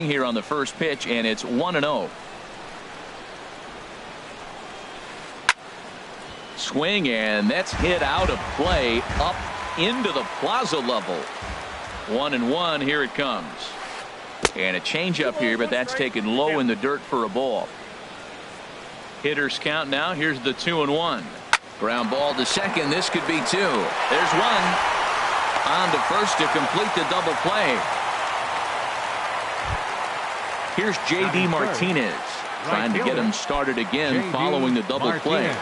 Here on the first pitch, and it's 1-0. Swing, and that's hit out of play up into the plaza level. 1-1. Here it comes. And a changeup here, but that's taken low in the dirt for a ball. Hitters count now. Here's the 2-1. Ground ball to second. This could be two. There's one. On to first to complete the double play. Here's J.D. Martinez trying to get him started again following the double play.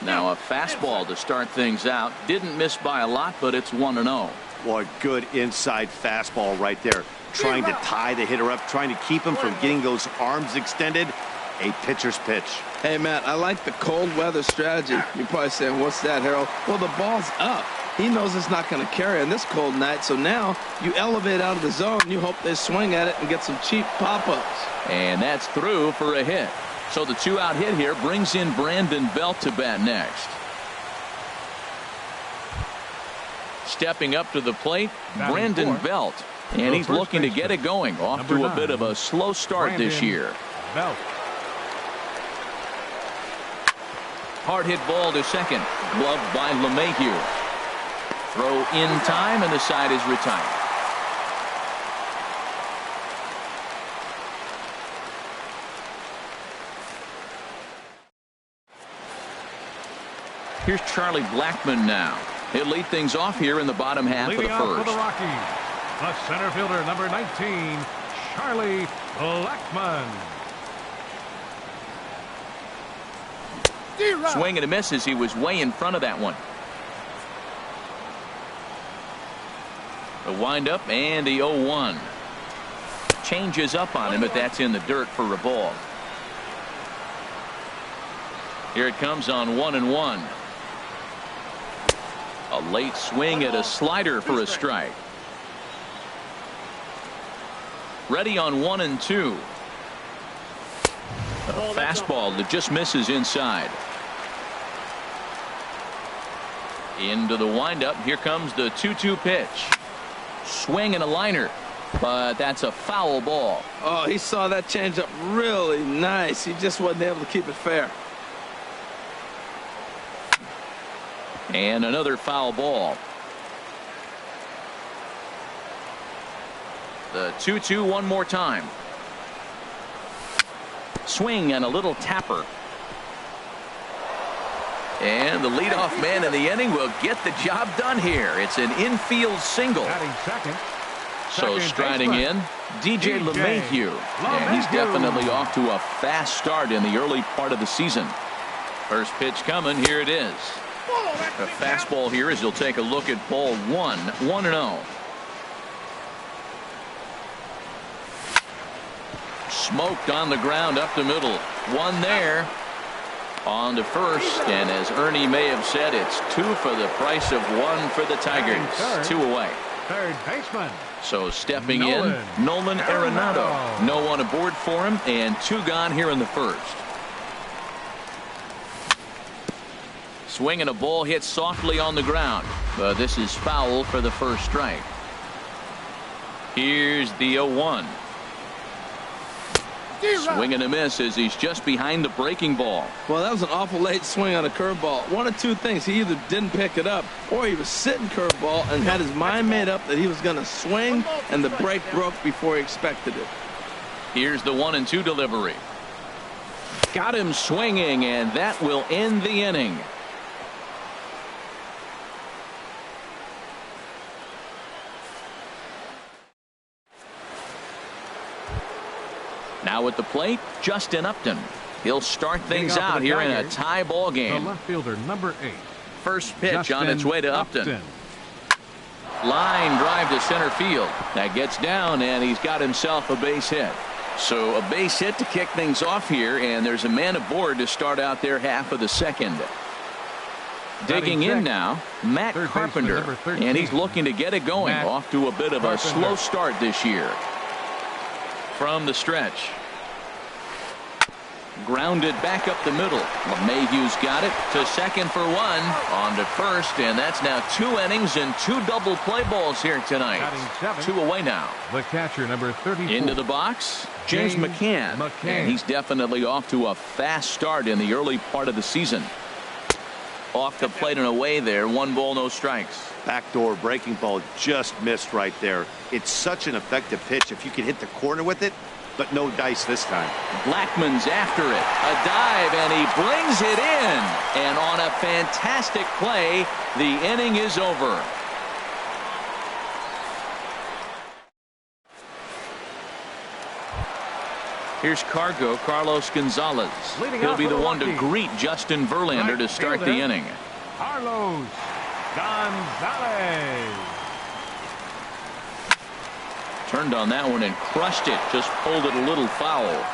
Now a fastball to start things out. Didn't miss by a lot, but it's 1-0. What a good inside fastball right there. Trying to tie the hitter up, trying to keep him from getting those arms extended. A pitcher's pitch. Hey, Matt, I like the cold weather strategy. You're probably saying, what's that, Harold? Well, the ball's up. He knows it's not going to carry on this cold night, so now you elevate out of the zone. You hope they swing at it and get some cheap pop-ups. And that's through for a hit. So the 2-out hit here brings in Brandon Belt to bat next. Stepping up to the plate, Brandon Belt. And he's looking to get it going. Off to a bit of a slow start this year. Belt. Hard hit ball to second. Gloved by LeMahieu. Throw in time, and the side is retired. Here's Charlie Blackmon now. He'll lead things off here in the bottom half of the Leading off first. for the Rockies, the center fielder, number 19, Charlie Blackmon. Swing and a miss as he was way in front of that one. The windup and the 0-1. Changes up on him, but that's in the dirt for a ball. Here it comes on 1-1. A late swing at a slider for a strike. Ready on 1-2. A fastball that just misses inside. Into the windup. Here comes the 2-2 pitch. Swing and a liner, but that's a foul ball. Oh, he saw that changeup really nice. He just wasn't able to keep it fair. And another foul ball. The 2-2 one more time. Swing and a little tapper. And the leadoff man in the inning will get the job done here. It's an infield single. So striding in, DJ LeMahieu. And he's definitely off to a fast start in the early part of the season. First pitch coming. Here it is. A fastball here as you'll take a look at ball 1. 1-0. Smoked on the ground up the middle. One there. On to first, and as Ernie may have said, it's 2 for the price of 1 for the Tigers. 2 away. Third baseman. So stepping in, Nolan Arenado. No one aboard for him, and 2 gone here in the first. Swing and a ball hit softly on the ground, but this is foul for the first strike. Here's the 0-1. Swing and a miss as he's just behind the breaking ball. Well, that was an awful late swing on a curveball. One of two things. He either didn't pick it up or he was sitting curveball and had his mind made up that he was going to swing, and the break broke before he expected it. Here's the 1-2 delivery. Got him swinging, and that will end the inning. Now at the plate, Justin Upton. He'll start things out here in a tie ball game. The left fielder, number 8. First pitch on its way to Upton. Line drive to center field. That gets down, and he's got himself a base hit. So a base hit to kick things off here, and there's a man aboard to start out their half of the second. Digging in now, Matt Carpenter, and he's looking to get it going. Off to a bit of a slow start this year. From the stretch. Grounded back up the middle. LeMahieu's got it to second for one. On to first, and that's now 2 innings and 2 double play balls here tonight. 2 away now. The catcher, number 34. Into the box, James McCann. And he's definitely off to a fast start in the early part of the season. Off the plate and away there. 1 ball, no strikes. Backdoor breaking ball just missed right there. It's such an effective pitch if you can hit the corner with it, but no dice this time. Blackman's after it. A dive, and he brings it in. And on a fantastic play, the inning is over. Here's Carlos Gonzalez. He'll be the one to greet Justin Verlander to start the inning. Carlos Gonzalez. Turned on that one and crushed it. Just pulled it a little foul.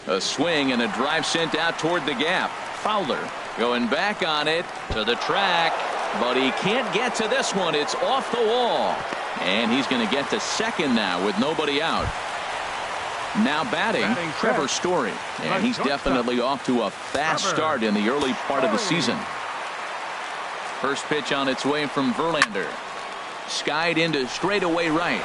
A swing and a drive sent out toward the gap. Fowler going back on it to the track, but he can't get to this one. It's off the wall, and he's going to get to second now with nobody out. Now batting Trevor Story, and he's definitely off to a fast start in the early part of the season. First pitch on its way from Verlander. Skied into straightaway right.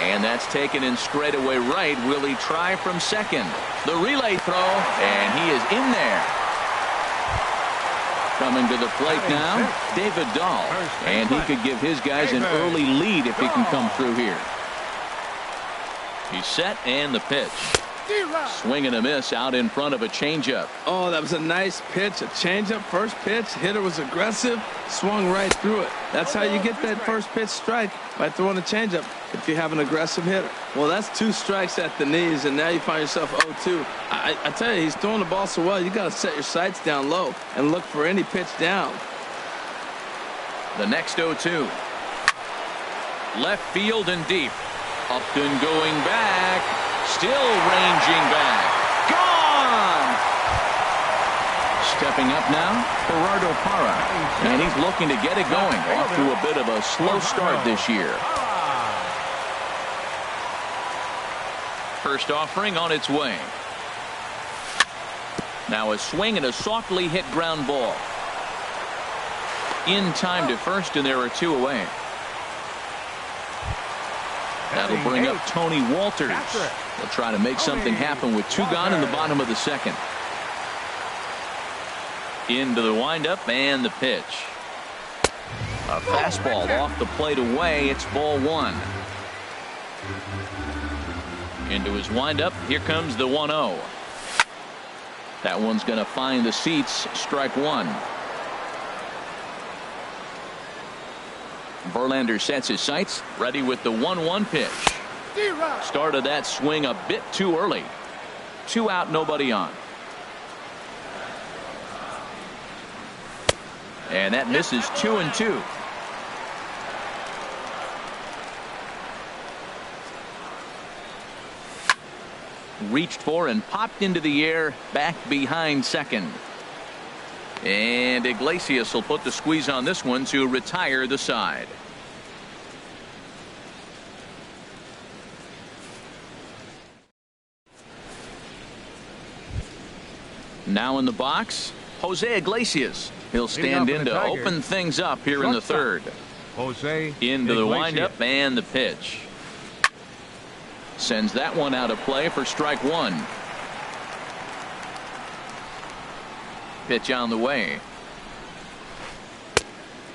And that's taken in straightaway right. Will he try from second? The relay throw, and he is in there. Coming to the plate now, David Dahl. And he could give his guys an early lead if he can come through here. He's set, and the pitch. Swing and a miss out in front of a changeup. Oh, that was a nice pitch. A changeup, first pitch. Hitter was aggressive, swung right through it. That's how you get that first pitch strike, by throwing a changeup if you have an aggressive hitter. Well, that's 2 strikes at the knees, and now you find yourself 0-2. I tell you, he's throwing the ball so well, you got to set your sights down low and look for any pitch down. The next 0-2. Left field and deep. Upton going back. Still ranging back. Gone! Stepping up now, Gerardo Parra. And he's looking to get it going. Off to a bit of a slow start this year. First offering on its way. Now a swing and a softly hit ground ball. In time to first, and there are 2 away. That'll bring up Tony Walters. They'll try to make something happen with 2 gone in the bottom of the second. Into the windup and the pitch. A fastball off the plate away. It's ball 1. Into his windup. Here comes the 1-0. That one's going to find the seats. Strike 1. Verlander sets his sights, ready with the 1-1 pitch. Started that swing a bit too early. 2 out, nobody on. And that misses 2-2. Reached for and popped into the air, back behind second. And Iglesias will put the squeeze on this one to retire the side. Now in the box, Jose Iglesias. He'll stand in to open things up here in the third. Jose into the windup and the pitch. Sends that one out of play for strike 1. Pitch on the way.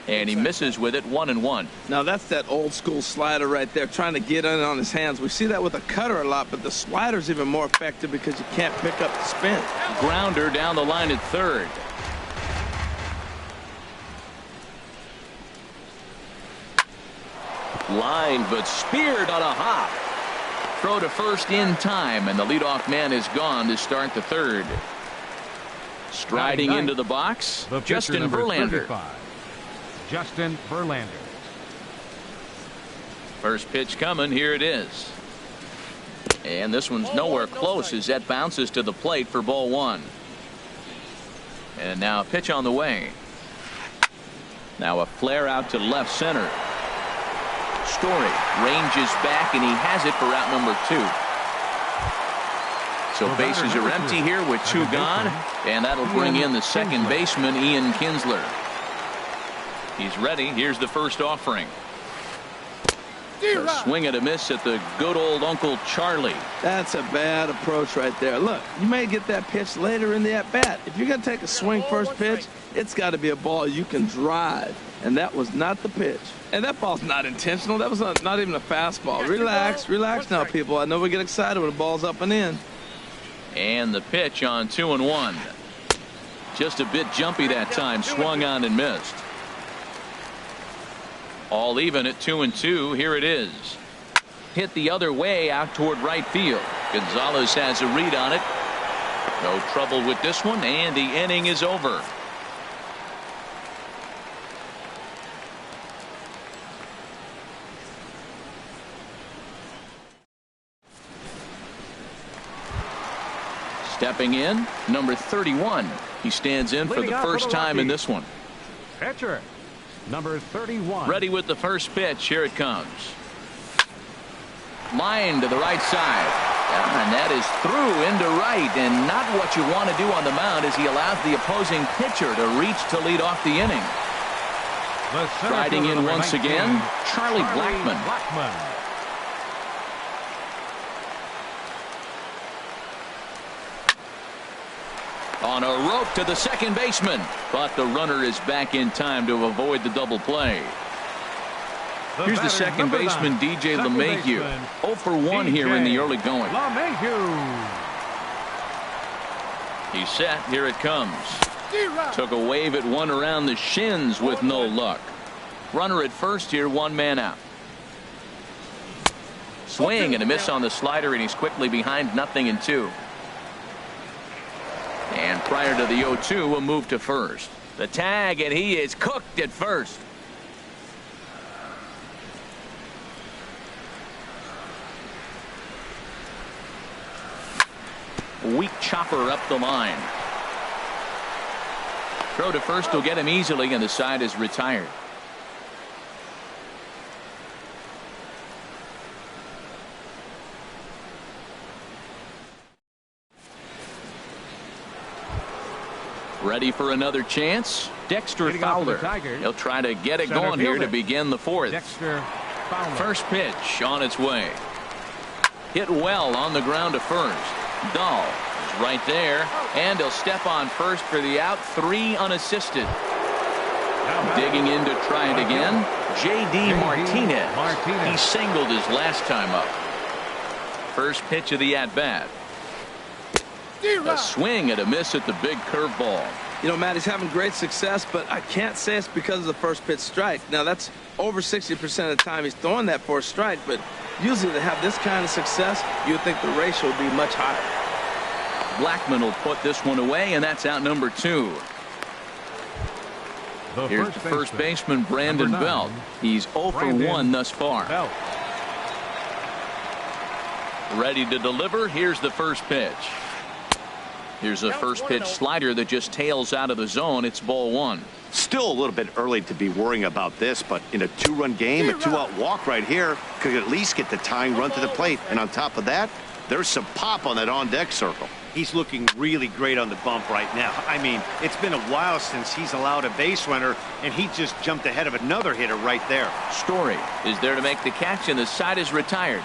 And he misses with it. 1-1. Now that's that old school slider right there, trying to get in on his hands. We see that with a cutter a lot, but the slider's even more effective because you can't pick up the spin. Grounder down the line at third. Line, but speared on a hop. Throw to first in time, and the leadoff man is gone to start the third. Striding into the box, Justin Verlander. 35. Justin Verlander. First pitch coming. Here it is. And this one's nowhere close as that bounces to the plate for ball 1. And now a pitch on the way. Now a flare out to left center. Story ranges back, and he has it for out number 2. So bases are empty here with 2 gone, and that'll bring in the second baseman, Ian Kinsler. He's ready. Here's the first offering. A swing and a miss at the good old Uncle Charlie. That's a bad approach right there. Look, you may get that pitch later in the at-bat. If you're going to take a swing first pitch, it's got to be a ball you can drive. And that was not the pitch. And that ball's not intentional. That was not even a fastball. Relax now, people. I know we get excited when the ball's up and in. And the pitch on 2-1. Just a bit jumpy that time. Swung on and missed. All even at 2-2. Here it is. Hit the other way out toward right field. Gonzalez has a read on it. No trouble with this one, and the inning is over. Stepping in, number 31. He stands in for the first time in this one. Pitcher, number 31. Ready with the first pitch. Here it comes. Line to the right side. And that is through into right, and not what you want to do on the mound as he allows the opposing pitcher to reach to lead off the inning. Riding in once again, Charlie Blackmon. On a rope to the second baseman, but the runner is back in time to avoid the double play. Here's the second baseman, DJ LeMahieu. 0 for 1 here in the early going. He's set. Here it comes. Took a wave at one around the shins with no luck. Runner at first here, 1 man out. Swing and a miss on the slider, and he's quickly behind 0-2. And prior to the 0-2, a move to first. The tag, and he is cooked at first. Weak chopper up the line. Throw to first will get him easily, and the side is retired. Ready for another chance. Dexter Fowler. He'll try to get it going here to begin the 4th. First pitch on its way. Hit well on the ground to first. Dahl is right there, and he'll step on first for the out. 3 unassisted. Digging in to try it again. J.D. Martinez. He singled his last time up. First pitch of the at-bat. A swing and a miss at the big curveball. You know, Matt, he's having great success, but I can't say it's because of the first pitch strike. Now, that's over 60% of the time he's throwing that for a strike, but usually to have this kind of success, you would think the ratio would be much higher. Blackmon will put this one away, and that's out number 2. Here's the first baseman, Brandon Belt. He's 0 for 1 thus far. Ready to deliver. Here's the first pitch. Here's a first pitch slider that just tails out of the zone. It's ball 1. Still a little bit early to be worrying about this, but in a 2-run game, a 2-out walk right here could at least get the tying run to the plate. And on top of that, there's some pop on that on-deck circle. He's looking really great on the bump right now. I mean, it's been a while since he's allowed a base runner, and he just jumped ahead of another hitter right there. Story is there to make the catch, and the side is retired.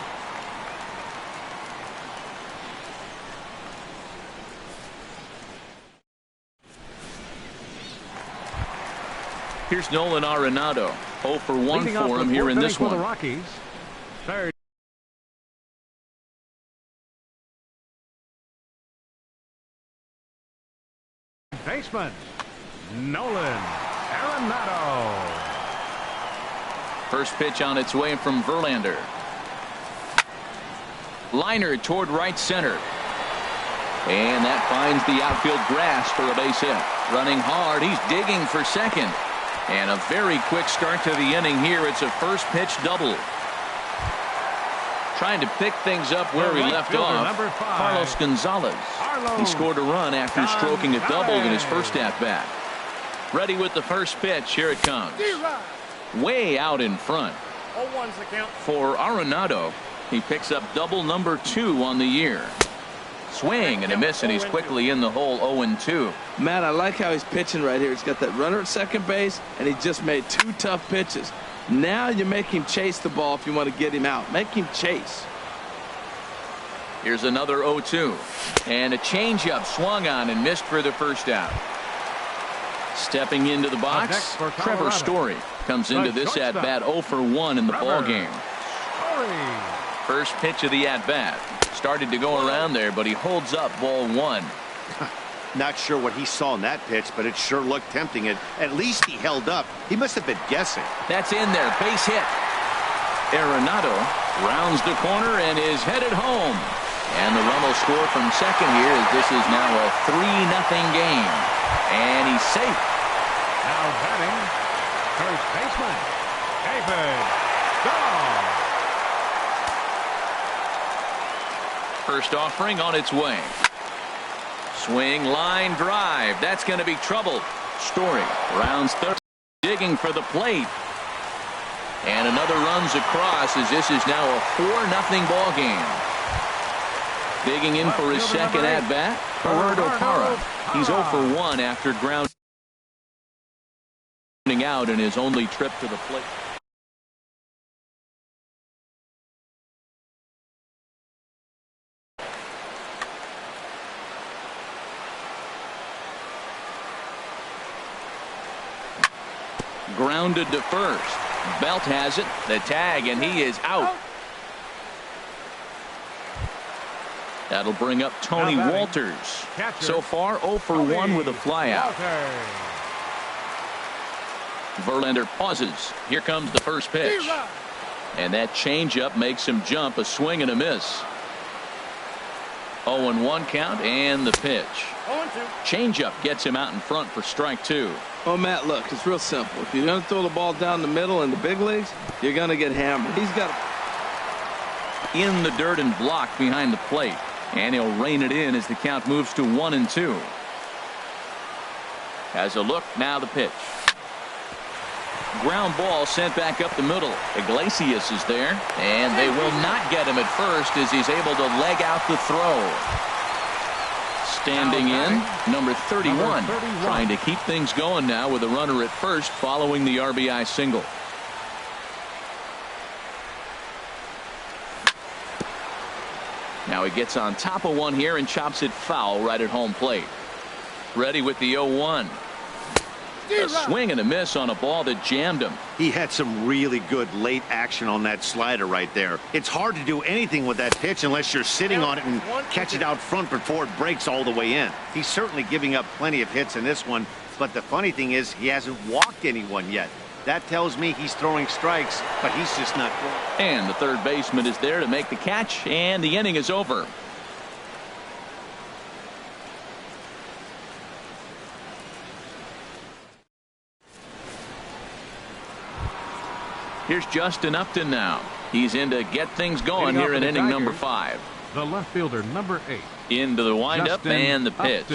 Here's Nolan Arenado. 0 for 1 for him here in this one. The Rockies. Third baseman, Nolan Arenado. First pitch on its way from Verlander. Liner toward right center. And that finds the outfield grass for a base hit. Running hard. He's digging for second. And a very quick start to the inning here. It's a first pitch double. Trying to pick things up where he left off. Carlos Gonzalez. He scored a run after stroking a double in his first at-bat. Ready with the first pitch. Here it comes. Way out in front. 0-1's the count. For Arenado, he picks up double number 2 on the year. Swing and a miss, and he's quickly in the hole. 0-2. Matt, I like how he's pitching right here. He's got that runner at second base, and he just made 2 tough pitches. Now you make him chase the ball if you want to get him out. Make him chase. Here's another 0-2. And a changeup swung on and missed for the first out. Stepping into the box, Trevor Story comes into this at-bat 0 for 1 in the ball game. First pitch of the at-bat. Started to go around there, but he holds up ball 1. Not sure what he saw in that pitch, but it sure looked tempting. At least he held up. He must have been guessing. That's in there. Base hit. Arenado rounds the corner and is headed home. And the run will score from second here as this is now a 3-0 game. And he's safe. Now batting, first baseman, David Dahl. First offering on its way. Swing, line drive. That's going to be trouble. Story rounds third, digging for the plate. And another runs across as this is now a 4-0 ball game. Digging in for his second at-bat, Gerardo Parra. He's 0 for 1 after grounding out in his only trip to the plate. Grounded to first. Belt has it. The tag, and he is out. That'll bring up Tony Walters. So far 0 for 1 with a flyout. Verlander pauses. Here comes the first pitch. And that changeup makes him jump. A swing and a miss. 0-1 count and the pitch. Changeup gets him out in front for strike 2. Oh, Matt, look, it's real simple. If you're going to throw the ball down the middle in the big leagues, you're going to get hammered. He's got in the dirt and blocked behind the plate. And he'll rein it in as the count moves to 1-2. Has a look. Now the pitch. Ground ball sent back up the middle. Iglesias is there. And they will not get him at first as he's able to leg out the throw. Standing in, number 31. Trying to keep things going now with a runner at first following the RBI single. Now he gets on top of one here and chops it foul right at home plate. Ready with the 0-1. A swing and a miss on a ball that jammed him. He had some really good late action on that slider right there. It's hard to do anything with that pitch unless you're sitting on it and catch it out front before it breaks all the way in. He's certainly giving up plenty of hits in this one, but the funny thing is he hasn't walked anyone yet. That tells me he's throwing strikes, but he's just not throwing. And the third baseman is there to make the catch, and the inning is over. Here's Justin Upton now. He's in to get things going here in inning number 5. The left fielder, number 8. Into the windup and the pitch.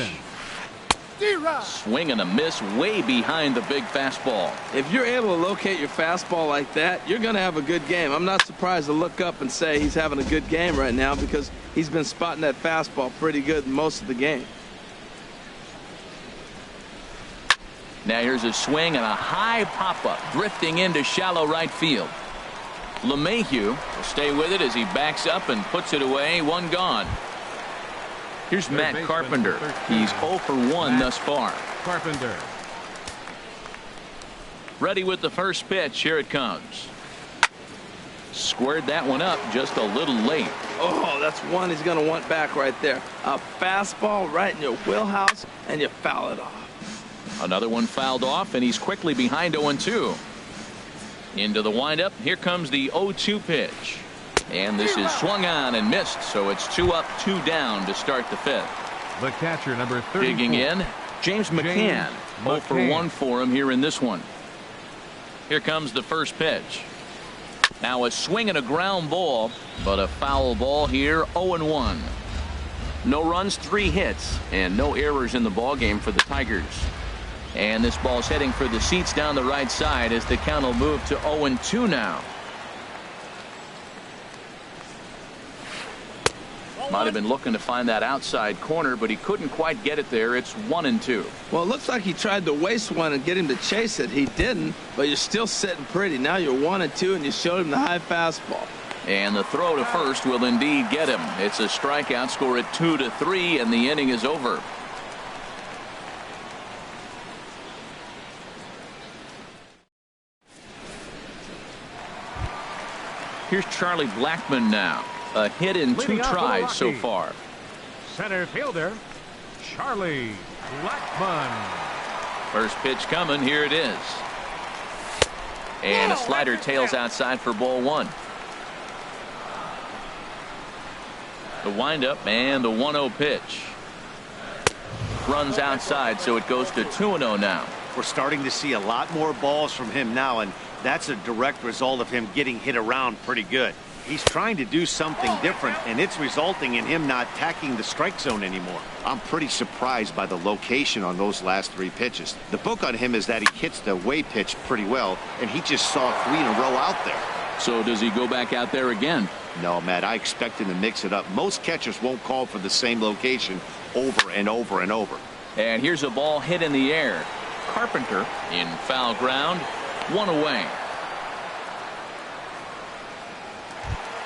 Swing and a miss way behind the big fastball. If you're able to locate your fastball like that, you're going to have a good game. I'm not surprised to look up and say he's having a good game right now because he's been spotting that fastball pretty good most of the game. Now here's a swing and a high pop-up drifting into shallow right field. LeMahieu will stay with it as he backs up and puts it away. One gone. Here's Matt Carpenter. He's 0 for 1 thus far. Carpenter. Ready with the first pitch. Here it comes. Squared that one up just a little late. Oh, that's one he's going to want back right there. A fastball right in your wheelhouse, and you foul it off. Another one fouled off, and he's quickly behind 0-2. Into the windup. Here comes the 0-2 pitch. And this is swung on and missed, so it's 2 up, 2 down to start the 5th. The catcher, number 34. Digging in, James McCann. 0 for 1 for him here in this one. Here comes the first pitch. Now a swing and a ground ball, but a foul ball here. 0-1. No runs, 3 hits, and no errors in the ball game for the Tigers. And this ball's heading for the seats down the right side as the count will move to 0-2 now. Might have been looking to find that outside corner, but he couldn't quite get it there. It's 1-2. Well, it looks like he tried to waste one and get him to chase it. He didn't, but you're still sitting pretty. Now you're 1-2, and you showed him the high fastball. And the throw to first will indeed get him. It's a strikeout, score at 2-3, and the inning is over. Here's Charlie Blackmon now. A hit in 2 tries so far. Center fielder, Charlie Blackmon. First pitch coming. Here it is. And a slider tails outside for ball 1. The windup and the 1-0 pitch. Runs outside, so it goes to 2-0 now. We're starting to see a lot more balls from him now, and that's a direct result of him getting hit around pretty good. He's trying to do something different, and it's resulting in him not attacking the strike zone anymore. I'm pretty surprised by the location on those last 3 pitches. The book on him is that he hits the away pitch pretty well, and he just saw 3 in a row out there. So does he go back out there again? No, Matt, I expect him to mix it up. Most catchers won't call for the same location over and over and over. And here's a ball hit in the air. Carpenter in foul ground. 1 away.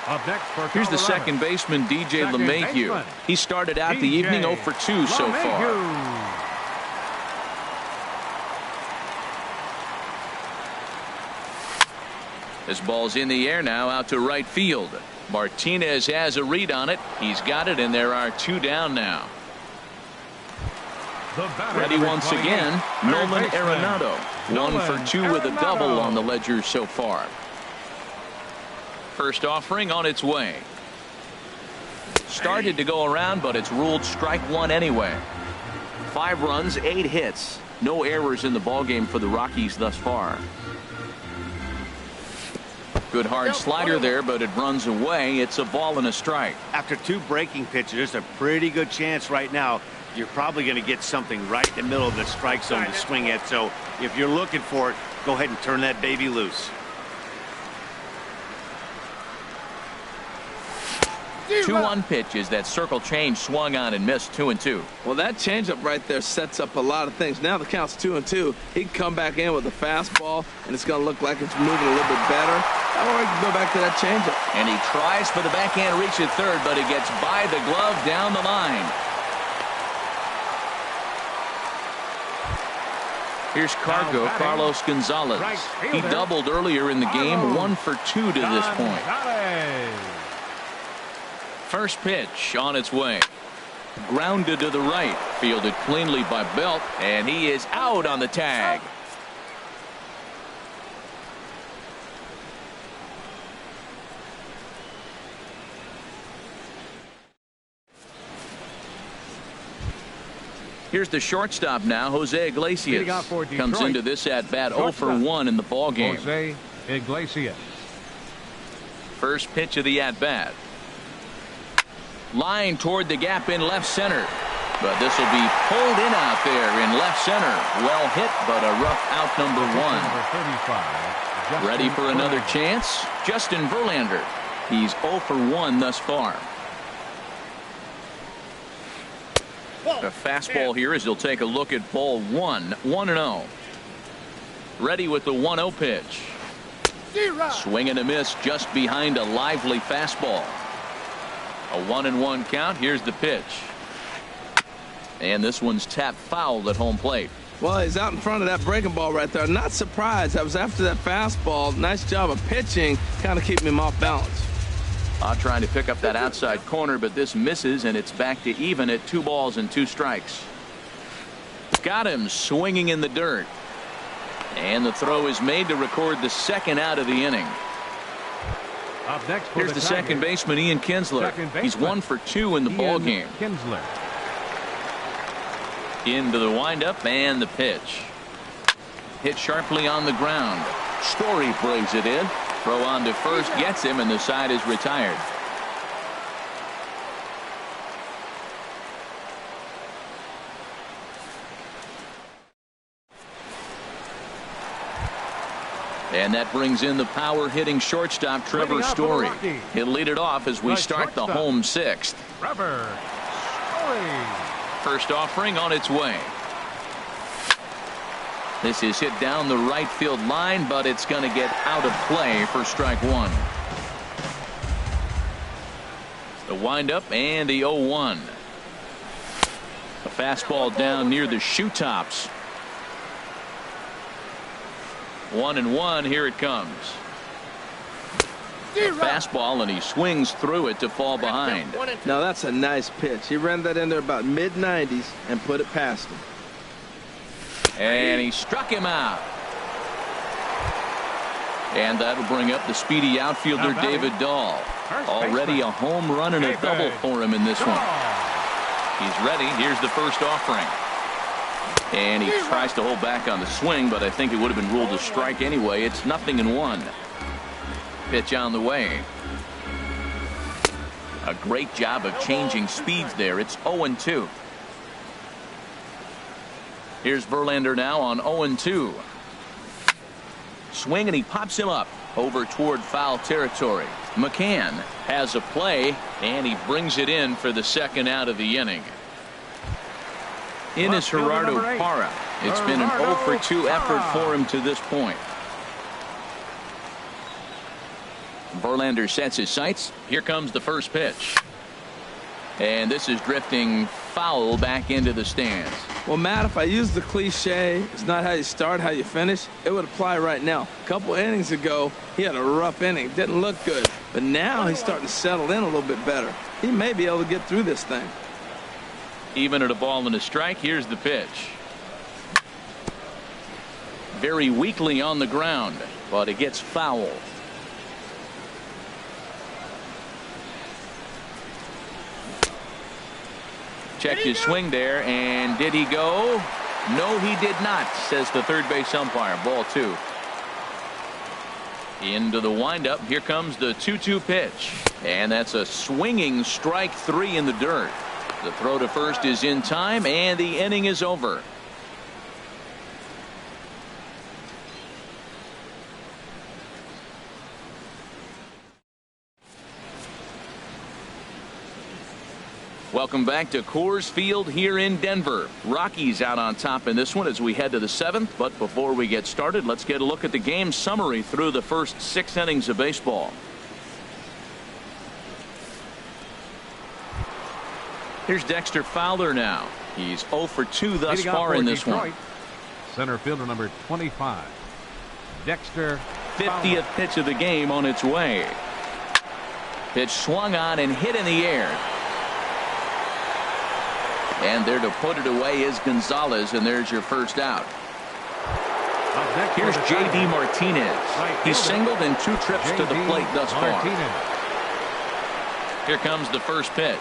Up next for Here's the Colorado. second baseman, DJ Second LeMahieu. baseman. He started out the evening 0 for 2 so far. This ball's in the air now out to right field. Martinez has a read on it. He's got it, and there are 2 down now. Ready once again, Nolan Arenado. 1 for 2 with a double on the ledger so far. First offering on its way. Started to go around, but it's ruled strike 1 anyway. 5 runs, 8 hits. No errors in the ballgame for the Rockies thus far. Good hard slider there, but it runs away. It's a ball and a strike. After 2 breaking pitches, there's a pretty good chance right now you're probably going to get something right in the middle of the strike zone to swing at. So if you're looking for it, go ahead and turn that baby loose. 2-1 pitches. That circle change swung on and missed. 2-2. Well, that changeup right there sets up a lot of things. Now the count's 2-2. He can come back in with a fastball, and it's going to look like it's moving a little bit better. Or he can go back to that changeup. And he tries for the backhand reach at third, but he gets by the glove down the line. Here's Cargo, Carlos Gonzalez. He doubled earlier in the game, 1 for 2 to this point. First pitch on its way. Grounded to the right. Fielded cleanly by Belt, and he is out on the tag. Here's the shortstop now, Jose Iglesias. Comes into this at bat 0 for 1 in the ball game. Jose Iglesias. First pitch of the at bat. Line toward the gap in left center. But this will be pulled in out there in left center. Well hit, but a rough out number 1. Ready for another chance? Justin Verlander. He's 0 for 1 thus far. A fastball here as he'll take a look at ball 1. 1-0. Ready with the 1-0 pitch. Swing and a miss just behind a lively fastball. A 1-1 count. Here's the pitch. And this one's tapped foul at home plate. Well, he's out in front of that breaking ball right there. Not surprised. I was after that fastball. Nice job of pitching, kind of keeping him off balance. Trying to pick up that outside corner, but this misses, and it's back to even at 2 balls and 2 strikes. Got him swinging in the dirt. And the throw is made to record the second out of the inning. Up next Here's the second baseman, Ian Kinsler. He's 1 for 2 in the ball game. Kinsler. Into the windup and the pitch. Hit sharply on the ground. Story brings it in. Throw on to first gets him, and the side is retired. And that brings in the power-hitting shortstop, Trevor Story. He'll lead it off as we start the home sixth. Trevor Story. First offering on its way. This is hit down the right field line, but it's going to get out of play for strike one. The windup and the 0-1. A fastball down near the shoe tops. 1-1. Here it comes. A fastball, and he swings through it to fall behind. Now that's a nice pitch. He ran that in there about mid-90s and put it past him. And he struck him out. And that'll bring up the speedy outfielder David Dahl. Already a home run and a double for him in this one. He's ready. Here's the first offering. And he tries to hold back on the swing, but I think it would have been ruled a strike anyway. It's 0-1. Pitch on the way. A great job of changing speeds there. It's 0-2. Here's Verlander now on 0-2. Swing, and he pops him up over toward foul territory. McCann has a play, and he brings it in for the second out of the inning. In is Gerardo Parra. It's been an 0-for-2 effort for him to this point. Verlander sets his sights. Here comes the first pitch. And this is drifting foul back into the stands. Well, Matt, if I use the cliche, it's not how you start, how you finish, it would apply right now. A couple innings ago, he had a rough inning. Didn't look good. But now he's starting to settle in a little bit better. He may be able to get through this thing. Even at a ball and a strike, here's the pitch. Very weakly on the ground, but it gets foul. Checked his swing there, and did he go? No, he did not, says the third base umpire. Ball two. Into the windup. Here comes the 2-2 pitch. And that's a swinging strike three in the dirt. The throw to first is in time, and the inning is over. Welcome back to Coors Field here in Denver. Rockies out on top in this one as we head to the seventh. But before we get started, let's get a look at the game summary through the first 6 innings of baseball. Here's Dexter Fowler now. He's 0-for-2 thus far in this one. Center fielder number 25, Dexter 50th Fowler. pitch of the game on its way. Pitch swung on and hit in the air. And there to put it away is Gonzalez, and there's your first out. Here's J.D. Martinez. He's singled in 2 trips to the plate thus far. Here comes the first pitch.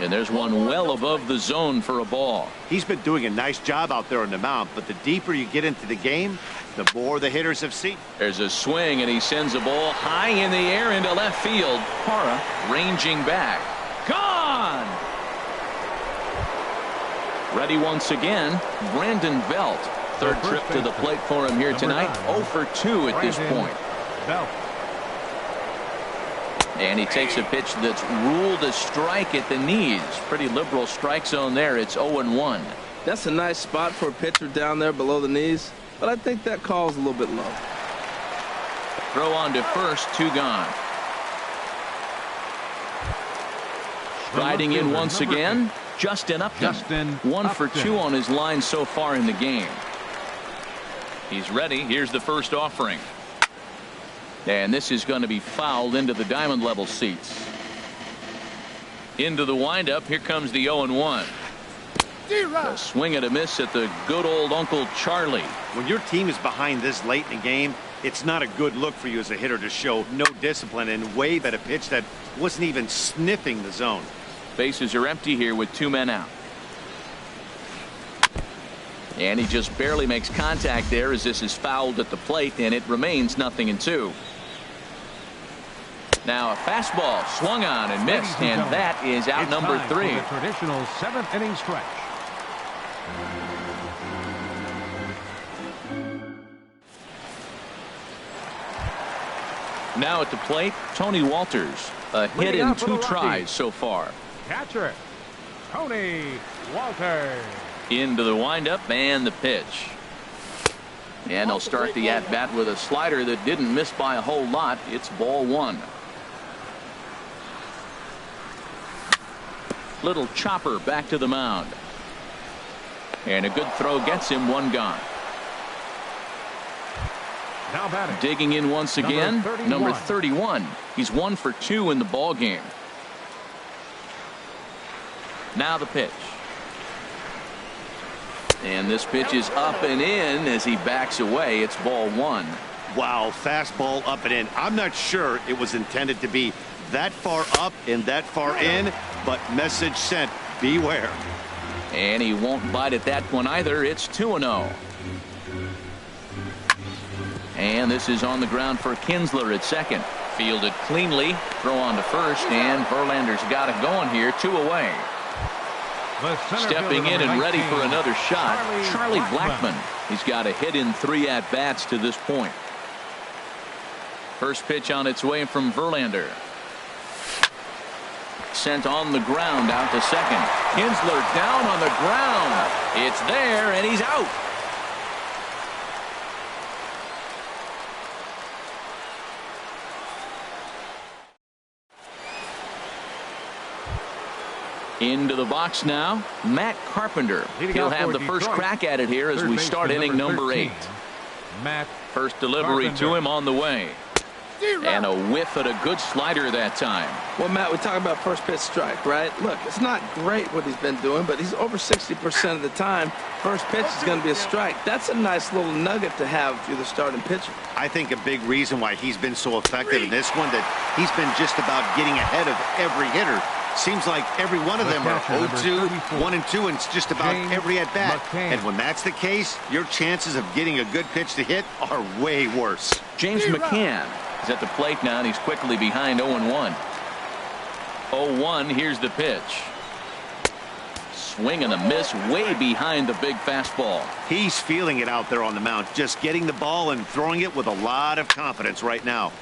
And there's one well above the zone for a ball. He's been doing a nice job out there on the mound, but the deeper you get into the game, the more the hitters have seen. There's a swing, and he sends a ball high in the air into left field. Parra ranging back. Gone! Ready once again, Brandon Belt. Third trip to the plate for him here tonight. 0-for-2 at this point. And he takes a pitch that's ruled a strike at the knees. Pretty liberal strike zone there. It's 0-1. That's a nice spot for a pitcher down there below the knees, but I think that call's a little bit low. Throw on to first, 2 gone. Riding in once again, Justin Upton. 1-for-2 on his line so far in the game. He's ready. Here's the first offering. And this is going to be fouled into the diamond level seats. Into the windup. Here comes the 0-1. A swing and a miss at the good old Uncle Charlie. When your team is behind this late in the game, it's not a good look for you as a hitter to show no discipline and wave at a pitch that wasn't even sniffing the zone. Bases are empty here with 2 men out. And he just barely makes contact there as this is fouled at the plate, and it remains 0-2. Now a fastball swung on and missed, and that is out number 3. The traditional 7th inning stretch. Now at the plate, Tony Walters. A hit in 2 tries so far. Catcher, Tony Walters. Into the windup and the pitch. And they'll start the at-bat with a slider that didn't miss by a whole lot. It's ball 1. Little chopper back to the mound. And a good throw gets him 1 gone. Now batting. Digging in once again, number 31. He's 1 for 2 in the ball game. Now the pitch. And this pitch is up and in as he backs away. It's ball 1. Wow, fastball up and in. I'm not sure it was intended to be that far up and that far in, but message sent, beware. And he won't bite at that one either. It's 2-0. And this is on the ground for Kinsler at second. Fielded cleanly. Throw on to first, and Verlander's got it going here. 2 away. Stepping in and ready for another shot, Charlie Blackmon. He's got a hit in 3 at-bats to this point. First pitch on its way from Verlander. Sent on the ground out to second. Kinsler down on the ground. It's there, and he's out. Into the box now, Matt Carpenter. He'll have the first crack at it here as we start inning number 8. Matt First delivery to him on the way. And a whiff at a good slider that time. Well, Matt, we talk about first pitch strike, right? Look, it's not great what he's been doing, but he's over 60% of the time. First pitch is going to be a strike. That's a nice little nugget to have if you're the starting pitcher. I think a big reason why he's been so effective in this one, that he's been just about getting ahead of every hitter. Seems like every one of them are 0-2, 1-2, and it's just about every at-bat. And when that's the case, your chances of getting a good pitch to hit are way worse. James McCann is at the plate now, and he's quickly behind 0-1. 0-1, here's the pitch. Swing and a miss way behind the big fastball. He's feeling it out there on the mound, just getting the ball and throwing it with a lot of confidence right now.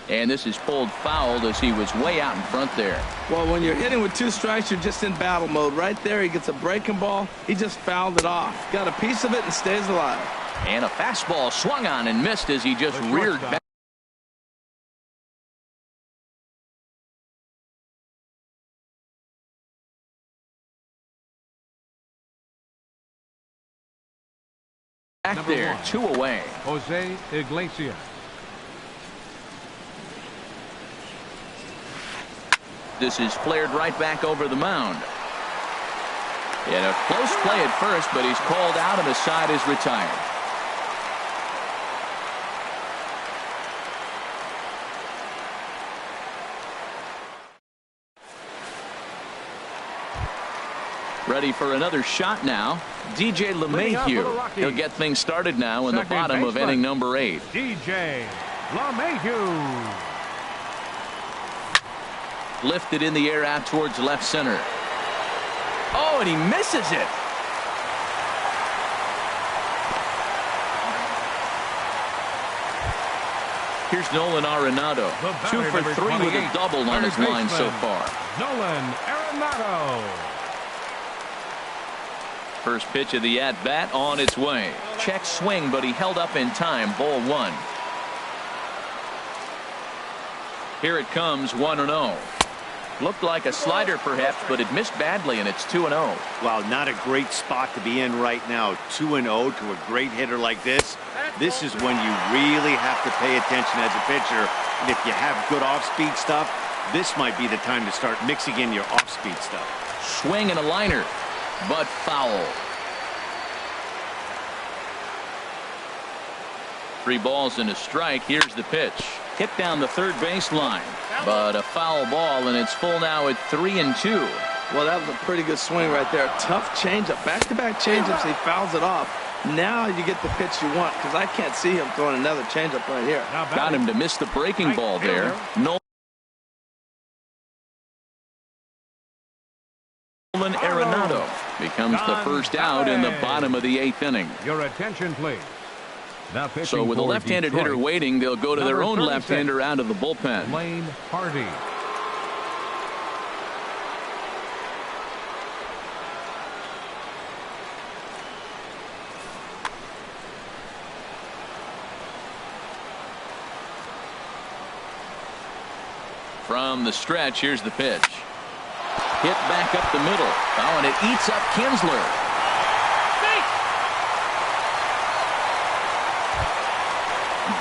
And this is pulled foul as he was way out in front there. Well, when you're hitting with 2 strikes, you're just in battle mode. Right there, he gets a breaking ball. He just fouled it off. Got a piece of it and stays alive. And a fastball swung on and missed as he just reared back. Back there, 2 away. Jose Iglesias. This is flared right back over the mound. And a close play at first, but he's called out and the side is retired. Ready for another shot now. DJ LeMahieu. He'll get things started now in the bottom of inning number 8. DJ LeMahieu. Lifted in the air out towards left center. Oh, and he misses it. Here's Nolan Arenado. 2 for 3 with a double on his line so far. Nolan Arenado. First pitch of the at-bat on its way. Check swing, but he held up in time. Ball 1. Here it comes, 1-0. Looked like a slider perhaps, but it missed badly, and it's 2-0. Well, not a great spot to be in right now. 2-0 to a great hitter like this. This is when you really have to pay attention as a pitcher. And if you have good off-speed stuff, this might be the time to start mixing in your off-speed stuff. Swing and a liner, but foul. 3 balls and a strike. Here's the pitch. Hit down the third baseline, but a foul ball, and it's full now at 3-2. Well, that was a pretty good swing right there. Tough changeup. Back-to-back changeups. He fouls it off. Now you get the pitch you want, because I can't see him throwing another changeup right here. Got him to miss the breaking ball there. Nolan Arenado becomes the first out in the bottom of the 8th inning. Your attention, please. Now pitching So with a for left-handed Detroit, hitter waiting, they'll go to their number own 36, left-hander out of the bullpen. Lane Hardy. From the stretch, here's the pitch. Hit back up the middle. Oh, and it eats up Kinsler.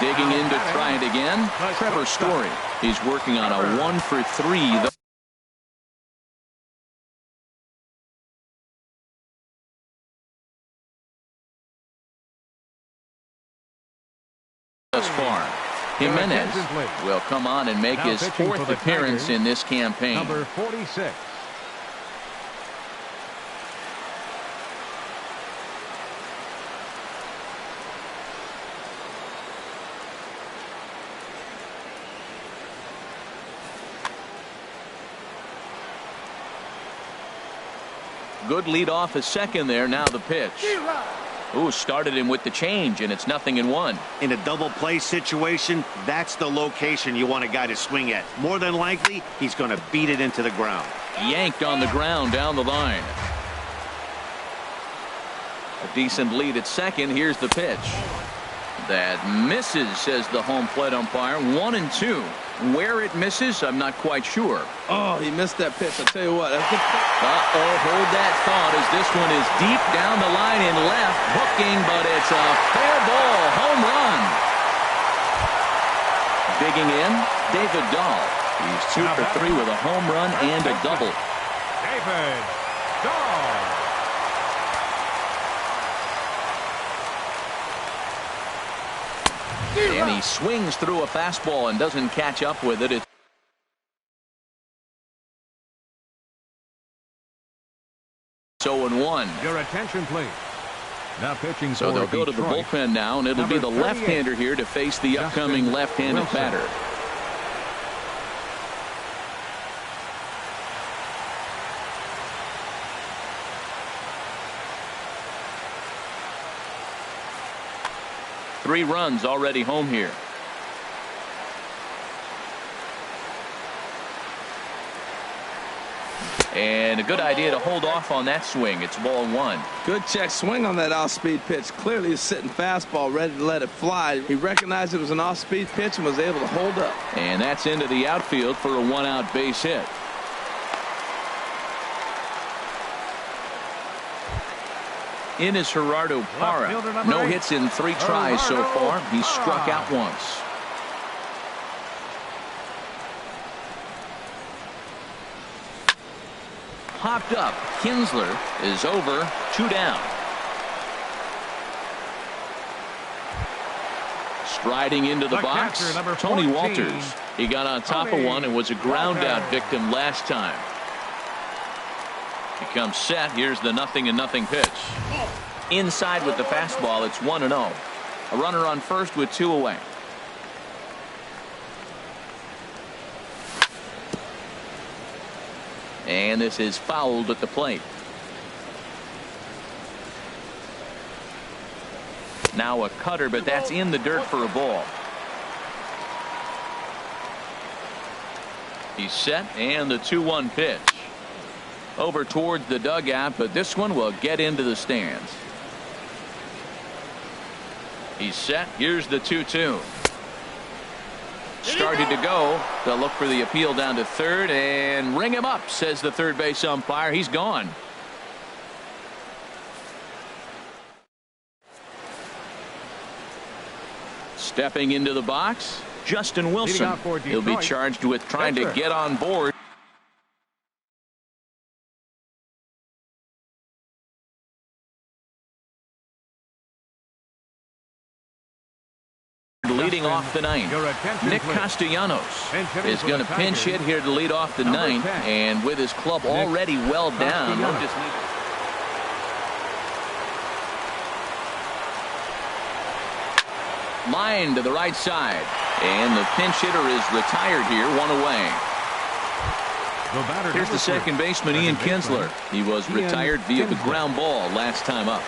Digging in to try it again. Trevor Story. He's working on a 1-for-3. Thus far. Jimenez will come on and make his fourth appearance in this campaign. Number 46. Good lead off a second there. Now the pitch. Ooh, started him with the change, and it's 0-1. In a double play situation, that's the location you want a guy to swing at. More than likely, he's going to beat it into the ground. Yanked on the ground down the line. A decent lead at second. Here's the pitch. That misses, says the home plate umpire. 1-2. Where it misses, I'm not quite sure. Oh, he missed that pitch. I'll tell you what. Hold that thought as this one is deep down the line in left. Hooking, but it's a fair ball. Home run. Digging in, David Dahl. He's 2 for 3 with a home run and a double. David Dahl. And he swings through a fastball and doesn't catch up with it. It's 0-1. Your attention, please. Now pitching So for they'll go to the Detroit. bullpen now, and it'll be the Number 38, left-hander here to face the upcoming Justin left-handed Wilson. batter. Three runs already home here. And a good idea to hold off on that swing. It's ball one. Good check swing on that off-speed pitch. Clearly he's sitting fastball ready to let it fly. He recognized it was an off-speed pitch and was able to hold up. And that's into the outfield for a one-out base hit. In is Gerardo Parra. No hits in 3 tries so far. He's struck out once. Popped up. Kinsler is over. 2 down. Striding into the box, Catcher, Tony 14. Walters. He got on top of one and was a ground out victim last time. He comes set. Here's the 0-0 pitch. Inside with the fastball. It's 1-0. A runner on first with 2 away. And this is fouled at the plate. Now a cutter, but that's in the dirt for a ball. He's set, and the 2-1 pitch. Over towards the dugout, but this one will get into the stands. He's set. Here's the 2-2. Started to go. They'll look for the appeal down to third and ring him up, says the third base umpire. He's gone. Stepping into the box, Justin Wilson. He'll be charged with trying to get on board. Leading off the ninth, Nick Castellanos is going to pinch hit here to lead off the ninth, and with his club already well down, they'll just need line to the right side, and the pinch hitter is retired here, 1 away. Here's the second baseman, Ian Kinsler. He was retired via the ground ball last time up.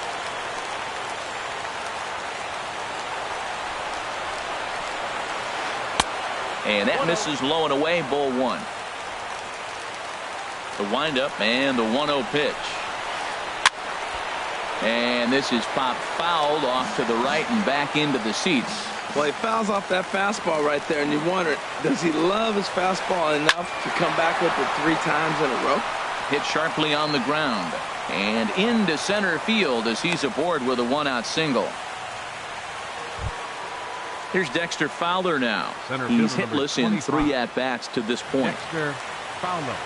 And that misses low and away, ball one. The windup and the 1-0 pitch. And this is popped fouled off to the right and back into the seats. Well, he fouls off that fastball right there, and you wonder, does he love his fastball enough to come back with it 3 times in a row? Hit sharply on the ground and into center field as he's aboard with a 1-out single. Here's Dexter Fowler now. He's hitless in 3 at-bats to this point. Dexter Fowler.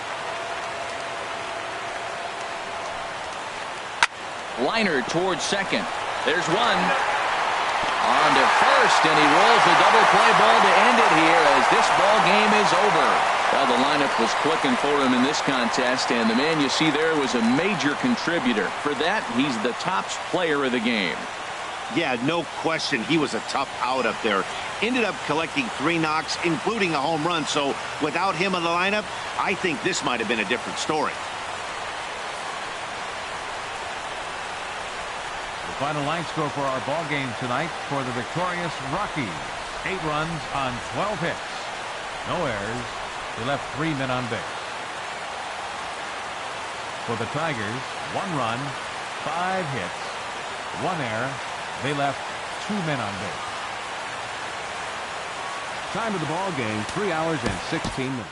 Liner towards second. There's one. On to first, and he rolls the double play ball to end it here as this ball game is over. Well, the lineup was clicking for him in this contest, and the man you see there was a major contributor. For that, he's the top player of the game. Yeah, no question. He was a tough out up there. Ended up collecting 3 knocks, including a home run. So without him in the lineup, I think this might have been a different story. The final line score for our ball game tonight for the victorious Rockies. 8 runs on 12 hits. No errors. They left 3 men on base. For the Tigers, 1 run, 5 hits, 1 error. They left 2 men on base. Time of the ball game, 3 hours and 16 minutes.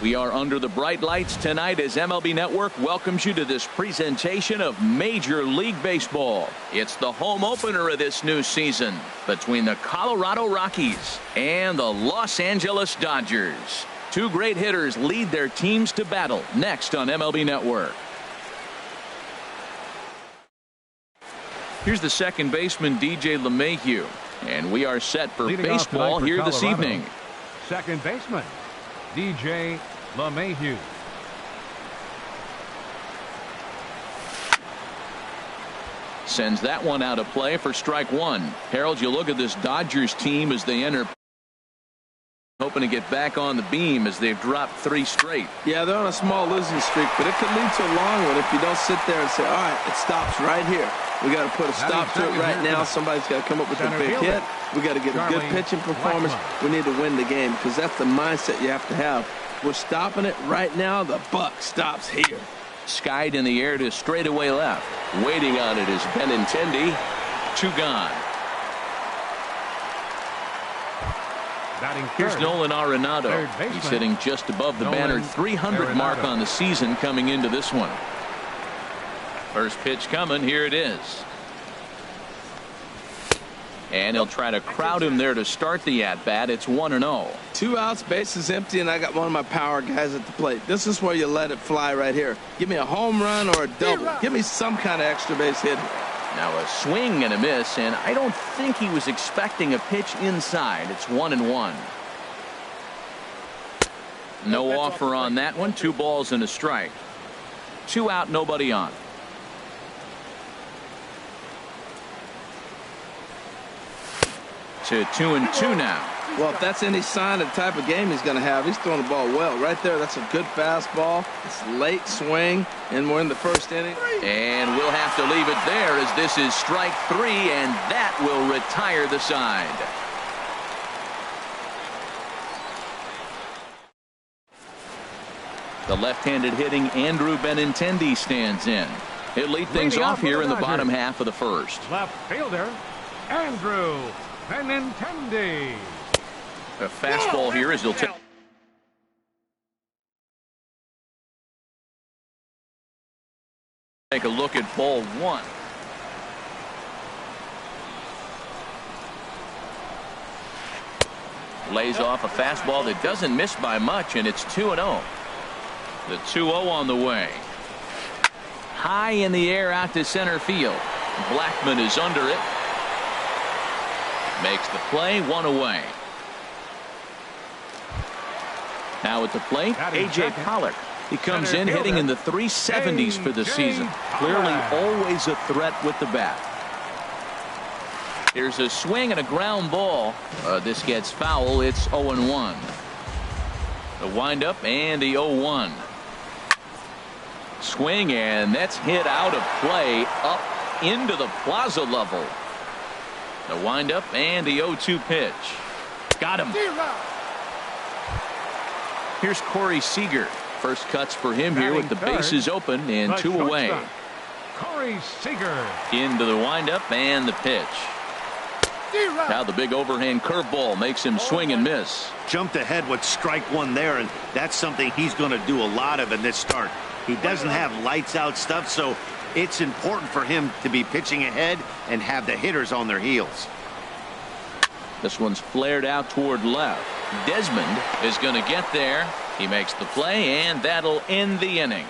We are under the bright lights tonight as MLB Network welcomes you to this presentation of Major League Baseball. It's the home opener of this new season between the Colorado Rockies and the Los Angeles Dodgers. Two great hitters lead their teams to battle next on MLB Network. Here's the second baseman, DJ LeMahieu, and we are set for Leading baseball here this evening. Second baseman, DJ LeMahieu. Sends that one out of play for strike one. Harold, you look at this Dodgers team as they enter, hoping to get back on the beam as they've dropped 3 straight. Yeah, they're on a small losing streak, but it could lead to a long one if you don't sit there and say, all right, it stops right here. We got to put a stop to it right now. Somebody's got to come up with a big hit. We got to get a good pitching performance. We need to win the game because that's the mindset you have to have. We're stopping it right now. The buck stops here. Skied in the air to straightaway left. Waiting on it is Benintendi. 2 gone. Here's Nolan Arenado. He's sitting just above the banner 300 mark on the season coming into this one. First pitch coming. Here it is. And he'll try to crowd him there to start the at-bat. It's 1-0. 2 outs, bases empty, and I got one of my power guys at the plate. This is where you let it fly right here. Give me a home run or a double. Give me some kind of extra base hit. Now a swing and a miss, and I don't think he was expecting a pitch inside. It's 1-1. No offer on that one. 2 balls and a strike. 2 out, nobody on. To 2-2 now. Well, if that's any sign of the type of game he's going to have, he's throwing the ball well. Right there, that's a good fastball. It's late swing, and we're in the first inning. And we'll have to leave it there as this is strike 3, and that will retire the side. The left-handed hitting Andrew Benintendi stands in. He'll lead things off here in the bottom half of the first. Left fielder, Andrew Benintendi. A fastball here as he'll take a look at ball 1. Lays off a fastball that doesn't miss by much, and it's 2-0. The 2-0 on the way. High in the air out to center field. Blackman is under it. Makes the play, 1 away. Now at the plate, A.J. Pollock. He comes in hitting in the 370s for the season. Clearly always a threat with the bat. Here's a swing and a ground ball. This gets foul. It's 0-1. The windup and the 0-1. Swing, and that's hit out of play up into the plaza level. The windup and the 0-2 pitch. Got him. Here's Corey Seager. First cuts for him here with the bases open and 2 away. Corey Seager. Into the windup and the pitch. Now the big overhand curveball makes him swing and miss. Jumped ahead with strike 1 there, and that's something he's going to do a lot of in this start. He doesn't have lights out stuff, so it's important for him to be pitching ahead and have the hitters on their heels. This one's flared out toward left. Desmond is going to get there. He makes the play, and that'll end the inning.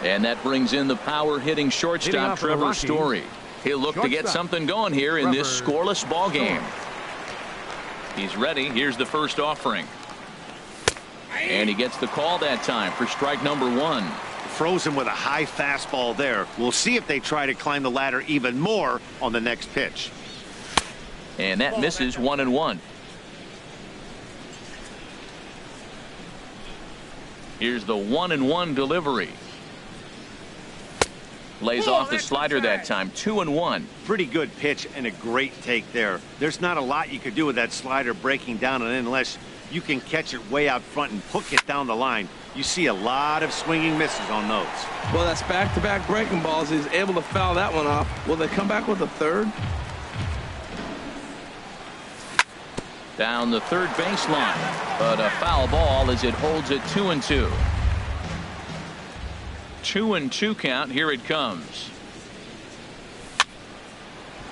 And that brings in the power hitting shortstop Trevor Story. He'll look to get something going here in this scoreless ball game. He's ready. Here's the first offering. And he gets the call that time for strike number 1. Frozen with a high fastball there. We'll see if they try to climb the ladder even more on the next pitch. And that misses 1-1. Here's the 1-1 delivery. Lays off the slider that time. 2-1. Pretty good pitch and a great take there. There's not a lot you could do with that slider breaking down and in unless you can catch it way out front and hook it down the line. You see a lot of swinging misses on those. Well, that's back-to-back breaking balls. He's able to foul that one off. Will they come back with a third? Down the third baseline, but a foul ball as it holds it 2-2. 2-2 count. Here it comes.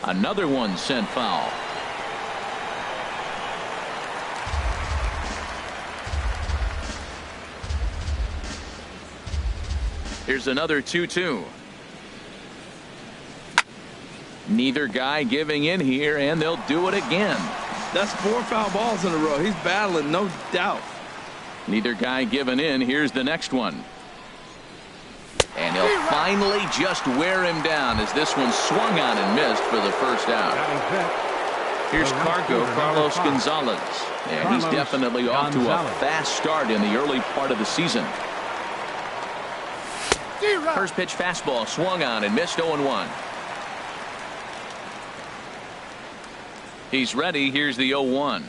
Another one sent foul. Here's another 2-2. Neither guy giving in here, and they'll do it again. That's 4 foul balls in a row. He's battling, no doubt. Neither guy giving in. Here's the next one. And he'll finally just wear him down as this one swung on and missed for the first out. Here's Carlos Gonzalez. And he's definitely off to a fast start in the early part of the season. First pitch fastball swung on and missed. 0-1. He's ready. Here's the 0-1.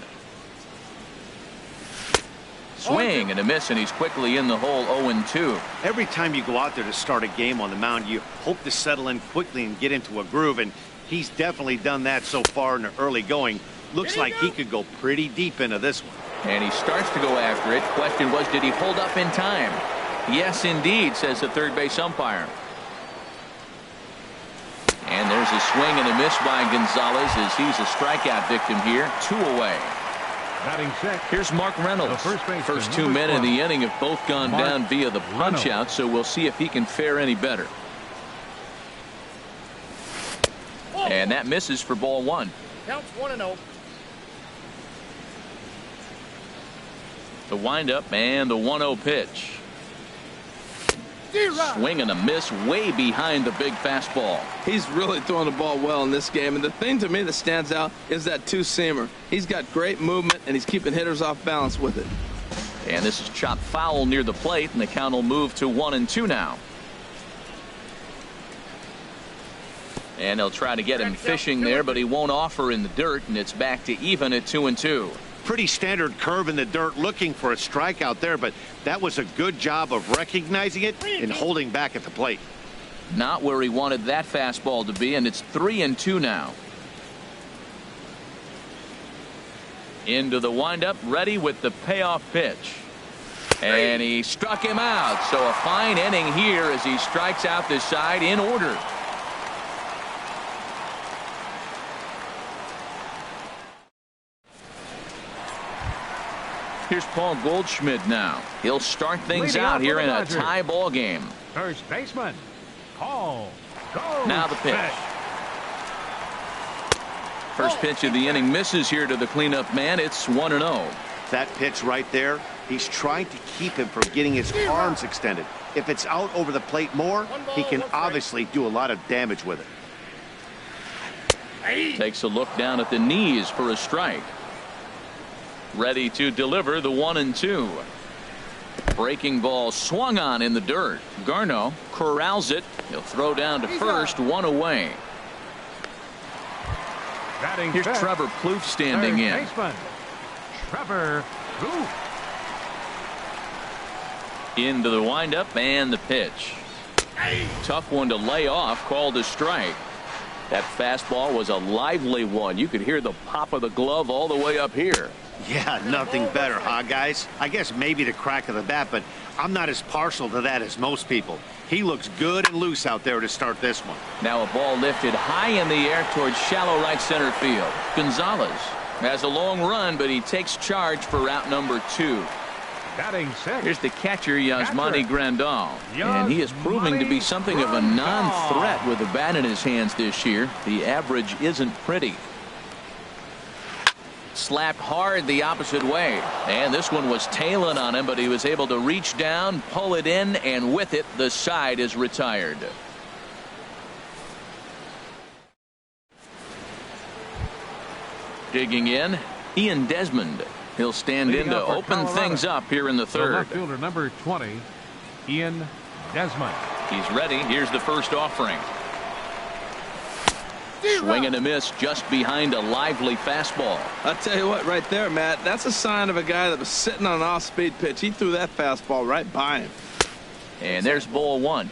Swing and a miss, and he's quickly in the hole. 0-2. Every time you go out there to start a game on the mound, you hope to settle in quickly and get into a groove, and he's definitely done that so far in the early going. Looks like he could go pretty deep into this one. And he starts to go after it. Question was, did he hold up in time? Yes, indeed, says the third base umpire. And there's a swing and a miss by Gonzalez as he's a strikeout victim here. 2 away. Here's Mark Reynolds. First 2 men in the inning have both gone down via the punch out, so we'll see if he can fare any better. And that misses for ball 1. Counts 1-0. The windup and the 1-0 pitch. Swing and a miss way behind the big fastball. He's really throwing the ball well in this game, and the thing to me that stands out is that two-seamer. He's got great movement, and he's keeping hitters off balance with it. And this is chopped foul near the plate, and the count will move to 1-2 now. And they'll try to get him fishing there, but he won't offer in the dirt, and it's back to even at 2-2. Pretty standard curve in the dirt, looking for a strikeout there, but that was a good job of recognizing it and holding back at the plate. Not where he wanted that fastball to be, and it's 3-2 now. Into the windup, ready with the payoff pitch. And he struck him out, so a fine inning here as he strikes out this side in order. Here's Paul Goldschmidt now. He'll start things out here in a tie ball game. First baseman, Paul Goldschmidt. Now the pitch. First pitch of the inning misses here to the cleanup man. It's 1-0. That pitch right there, he's trying to keep him from getting his arms extended. If it's out over the plate more, he can obviously do a lot of damage with it. Takes a look down at the knees for a strike. Ready to deliver the 1-2. Breaking ball swung on in the dirt. Garneau corrals it. He'll throw down to first. 1 away. Here's Trevor Plouffe standing in. Trevor Plouffe. Into the windup and the pitch. Tough one to lay off. Called a strike. That fastball was a lively one. You could hear the pop of the glove all the way up here. Yeah, nothing better, huh, guys? I guess maybe the crack of the bat, but I'm not as partial to that as most people. He looks good and loose out there to start this one. Now a ball lifted high in the air towards shallow right center field. Gonzalez has a long run, but he takes charge for route number 2. Batting sixth. Here's the catcher, Yasmani Grandal. And he is proving to be something of a non-threat with the bat in his hands this year. The average isn't pretty. Slapped hard the opposite way. And this one was tailing on him, but he was able to reach down, pull it in, and with it, the side is retired. Digging in, Ian Desmond. He'll stand in to open things up here in the third. Left fielder number 20, Ian Desmond. He's ready. Here's the first offering. Swing and a miss just behind a lively fastball. I'll tell you what, right there, Matt, that's a sign of a guy that was sitting on an off-speed pitch. He threw that fastball right by him. And there's ball one.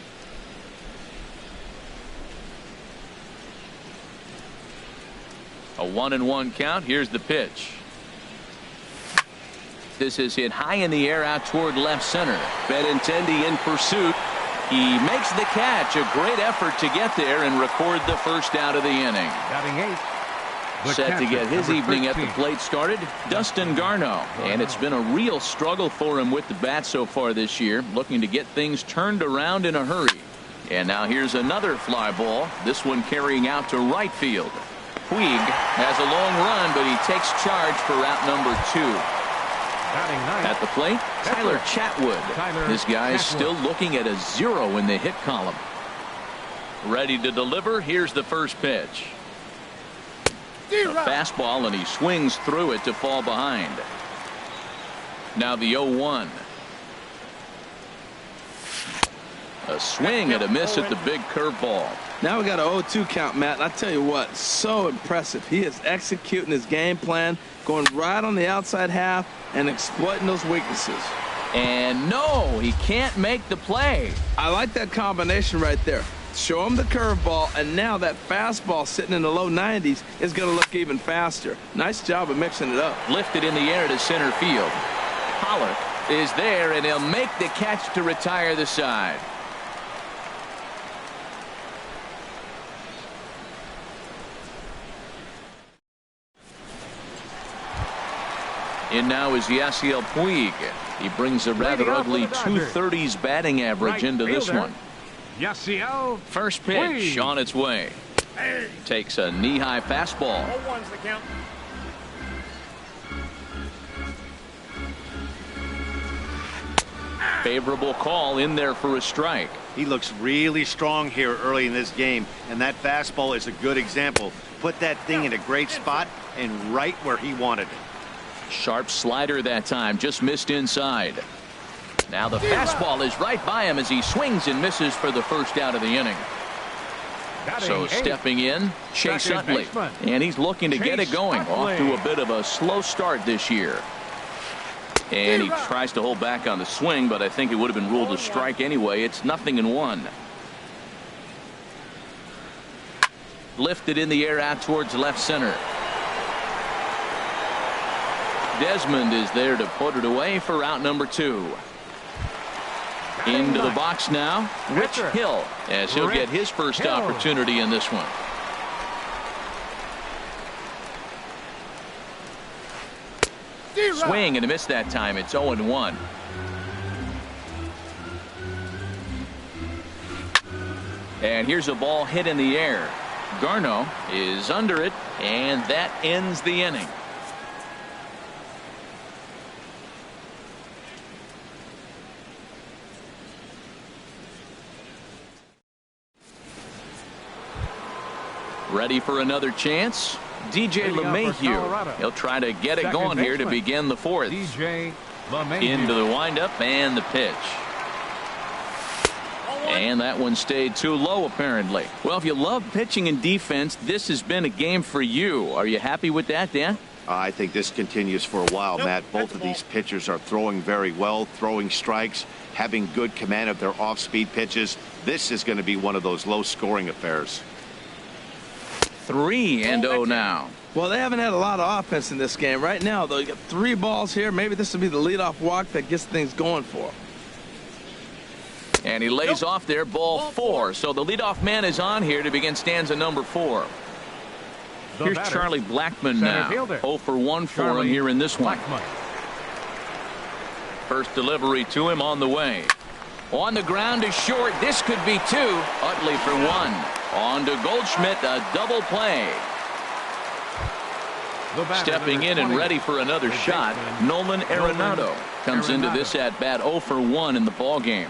A 1-1 count. Here's the pitch. This is hit high in the air out toward left center. Benintendi in pursuit. He makes the catch. A great effort to get there and record the first out of the inning. Batting 8. Set to get his evening 13. at the plate started, Dustin Garneau. And it's been a real struggle for him with the bat so far this year, looking to get things turned around in a hurry. And now here's another fly ball, this one carrying out to right field. Puig has a long run, but he takes charge for route number 2. At the plate, Tyler Chatwood. This guy's still looking at a 0 in the hit column. Ready to deliver. Here's the first pitch. A fastball, and he swings through it to fall behind. Now the 0-1. A swing and a miss at the big curveball. Now we got a 0-2 count, Matt. And I tell you what, so impressive. He is executing his game plan, going right on the outside half and exploiting those weaknesses. And no, he can't make the play. I like that combination right there. Show him the curveball, and now that fastball sitting in the low 90s is going to look even faster. Nice job of mixing it up. Lifted in the air to center field. Pollock is there, and he'll make the catch to retire the side. In now is Yasiel Puig. He brings a rather ugly 230s batting average into this one. Yasiel. First pitch on its way. Takes a knee-high fastball. Favorable call in there for a strike. He looks really strong here early in this game, and that fastball is a good example. Put that thing in a great spot and right where he wanted it. Sharp slider that time, just missed inside. Now the fastball is right by him as he swings and misses for the first out of the inning. So stepping in, Chase Utley, and he's looking to get it going. Off to a bit of a slow start this year. And he tries to hold back on the swing, but I think it would have been ruled a strike anyway. It's 0-1. Lifted in the air out towards left center. Desmond is there to put it away for out number 2. Into the box now, Rich Hill, as he'll get his first opportunity in this one. Swing and a miss that time. It's 0-1. And here's a ball hit in the air. Garneau is under it, and that ends the inning. Ready for another chance? DJ LeMahieu. He'll try to get it going here to begin the 4th. DJ LeMahieu. Into the windup and the pitch. And that one stayed too low, apparently. Well, if you love pitching and defense, this has been a game for you. Are you happy with that, Dan? I think this continues for a while, Matt. Both of these pitchers are throwing very well, throwing strikes, having good command of their off-speed pitches. This is going to be one of those low-scoring affairs. 3-0 now. Well, they haven't had a lot of offense in this game. Right now, though, you got 3 balls here. Maybe this will be the leadoff walk that gets things going for him. And he lays off there, ball 4. So the leadoff man is on here to begin stanza number 4. Here's Charlie Blackmon now. 0 for 1 for him here in this one. First delivery to him on the way. On the ground is short. This could be 2. Utley for 1. On to Goldschmidt, a double play. Stepping in and ready for another shot, Nolan Arenado comes into this at bat 0 for 1 in the ball game.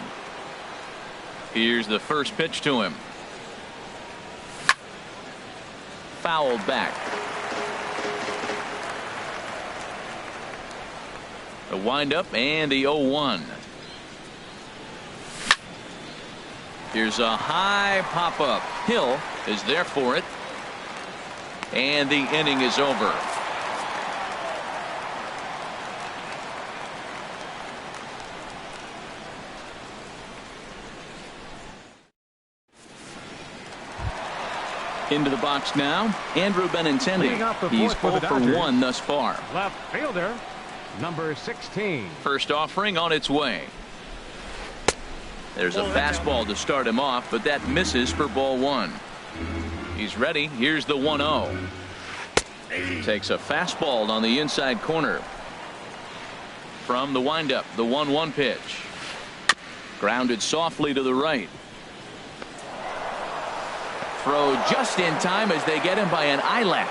Here's the first pitch to him. Fouled back. The windup and the 0-1. Here's a high pop-up. Hill is there for it. And the inning is over. Into the box now, Andrew Benintendi. He's 0 for 1 thus far. Left fielder, number 16. First offering on its way. There's a fastball to start him off, but that misses for ball 1. He's ready. Here's the 1-0. Takes a fastball on the inside corner. From the windup, the 1-1 pitch. Grounded softly to the right. Throw just in time as they get him by an eyelash.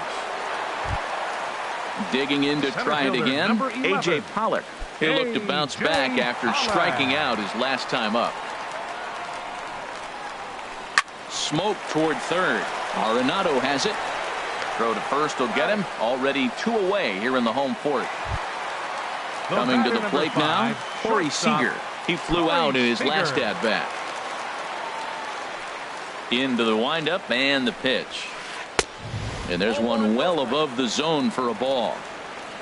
Digging in to try it again. A.J. Pollock. He'll look to bounce back after striking out his last time up. Smoke toward third. Arenado has it. Throw to first will get him. Already 2 away here in the home fourth. Coming to the plate now, Corey Seager. He flew out in his last at-bat. Into the windup and the pitch. And there's one well above the zone for a ball.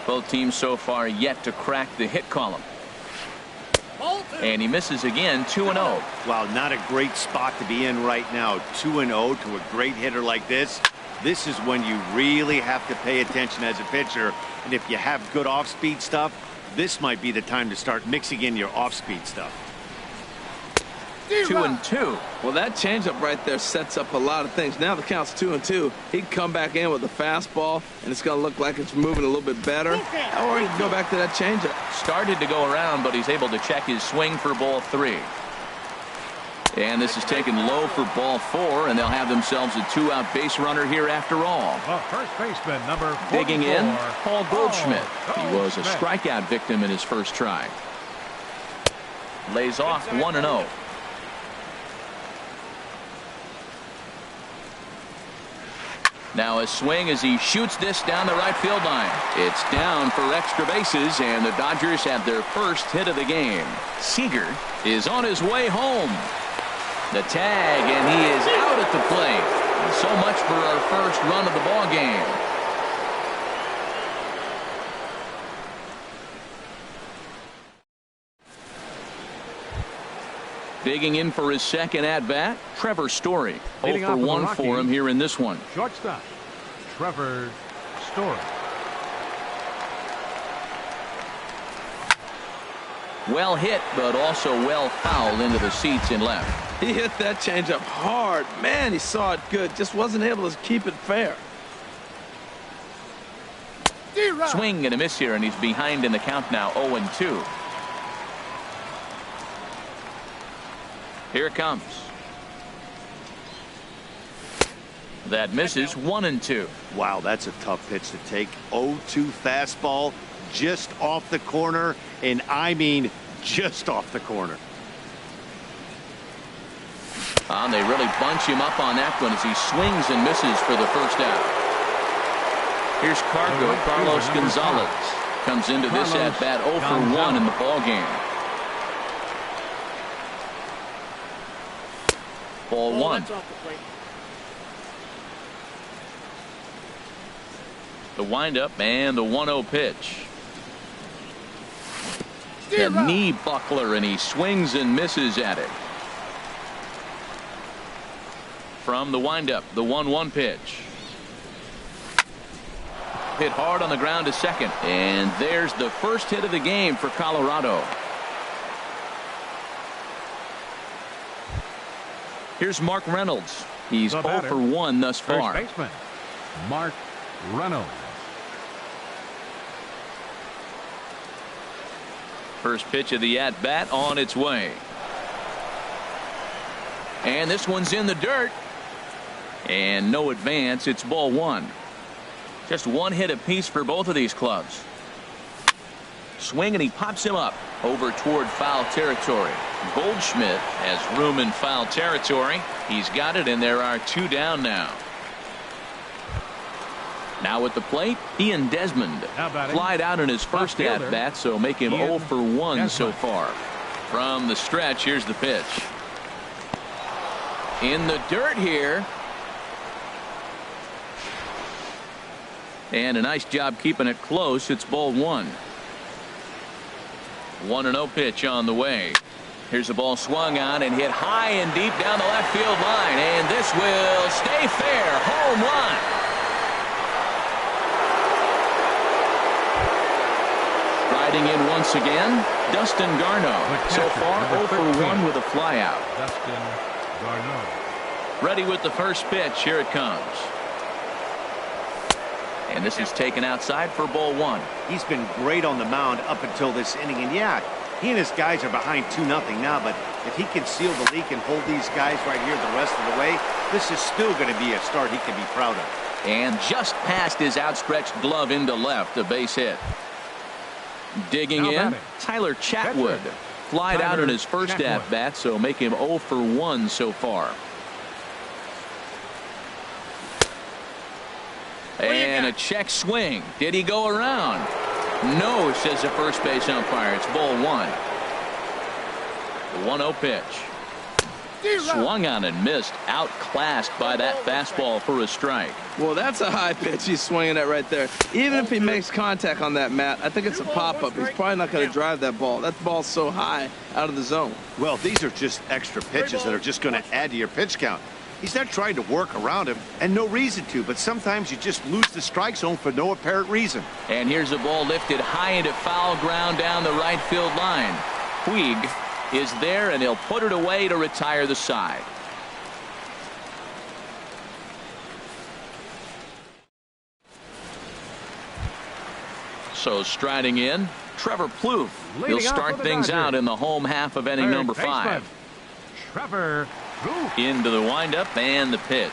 Both teams so far yet to crack the hit column. And he misses again, 2-0. Wow, not a great spot to be in right now. 2-0 to a great hitter like this. This is when you really have to pay attention as a pitcher. And if you have good off-speed stuff, this might be the time to start mixing in your off-speed stuff. 2-2. Well, that changeup right there sets up a lot of things. Now the count's 2-2. He can come back in with a fastball, and it's going to look like it's moving a little bit better. Or he can go back to that changeup. Started to go around, but he's able to check his swing for ball 3. And this is taken low for ball 4, and they'll have themselves a 2-out base runner here after all. The first baseman, number 44. Digging in, Paul Goldschmidt. He was a strikeout victim in his first try. Lays off 1-0. Now a swing as he shoots this down the right field line. It's down for extra bases, and the Dodgers have their first hit of the game. Seager is on his way home. The tag, and he is out at the plate. So much for our first run of the ball game. Digging in for his second at-bat, Trevor Story. 0 for 1 for him here in this one. Shortstop, Trevor Story. Well hit, but also well fouled into the seats in left. He hit that changeup hard. Man, he saw it good. Just wasn't able to keep it fair. Swing and a miss here, and he's behind in the count now, 0-2. Here it comes. That misses, 1-2. Wow, that's a tough pitch to take. 0-2 fastball just off the corner, and I mean just off the corner. They really bunch him up on that one as he swings and misses for the first out. Here's Carlos Gonzalez. Comes into this at-bat 0 for 1 in the ball game. Ball 1. The windup and the 1-0 pitch. The knee buckler, and he swings and misses at it. From the windup, the 1-1 pitch. Hit hard on the ground to second. And there's the first hit of the game for Colorado. Here's Mark Reynolds. He's 0 for 1 thus far. First baseman, Mark Reynolds. First pitch of the at-bat on its way. And this one's in the dirt. And no advance. It's ball 1. Just one hit apiece for both of these clubs. Swing, and he pops him up over toward foul territory. Goldschmidt has room in foul territory. He's got it, and there are 2 down now. Now at the plate, Ian Desmond flied out in his first at-bat, so make him 0 for 1 so far. From the stretch, here's the pitch. In the dirt here. And a nice job keeping it close. It's ball one. 1-0 pitch on the way. Here's the ball swung on and hit high and deep down the left field line. And this will stay fair. Home run. Riding in once again, Dustin Garneau. So far 0 for 1 with a flyout. Dustin Garneau. Ready with the first pitch. Here it comes. And this is taken outside for ball one. He's been great on the mound up until this inning. And yeah, he and his guys are behind 2-0 now. But if he can seal the leak and hold these guys right here the rest of the way, this is still going to be a start he can be proud of. And just past his outstretched glove into left, a base hit. Digging Now in, batting. Tyler Chatwood. Flied out in his first at-bat, so make him 0 for 1 so far. And a check swing. Did he go around? No, says the first base umpire. It's ball one. The 1-0 pitch. Swung on and missed. Outclassed by that fastball for a strike. Well, that's a high pitch he's swinging at right there. Even if he makes contact on that, Matt, I think it's a pop-up. He's probably not going to drive that ball. That ball's so high out of the zone. Well, these are just extra pitches that are just going to add to your pitch count. He's not trying to work around him, and no reason to, but sometimes you just lose the strike zone for no apparent reason. And here's a ball lifted high into foul ground down the right field line. Puig is there, and he'll put it away to retire the side. So striding in, Trevor Plouffe. He'll start things out in the home half of inning number 5. Trevor Plouffe. Into the windup and the pitch.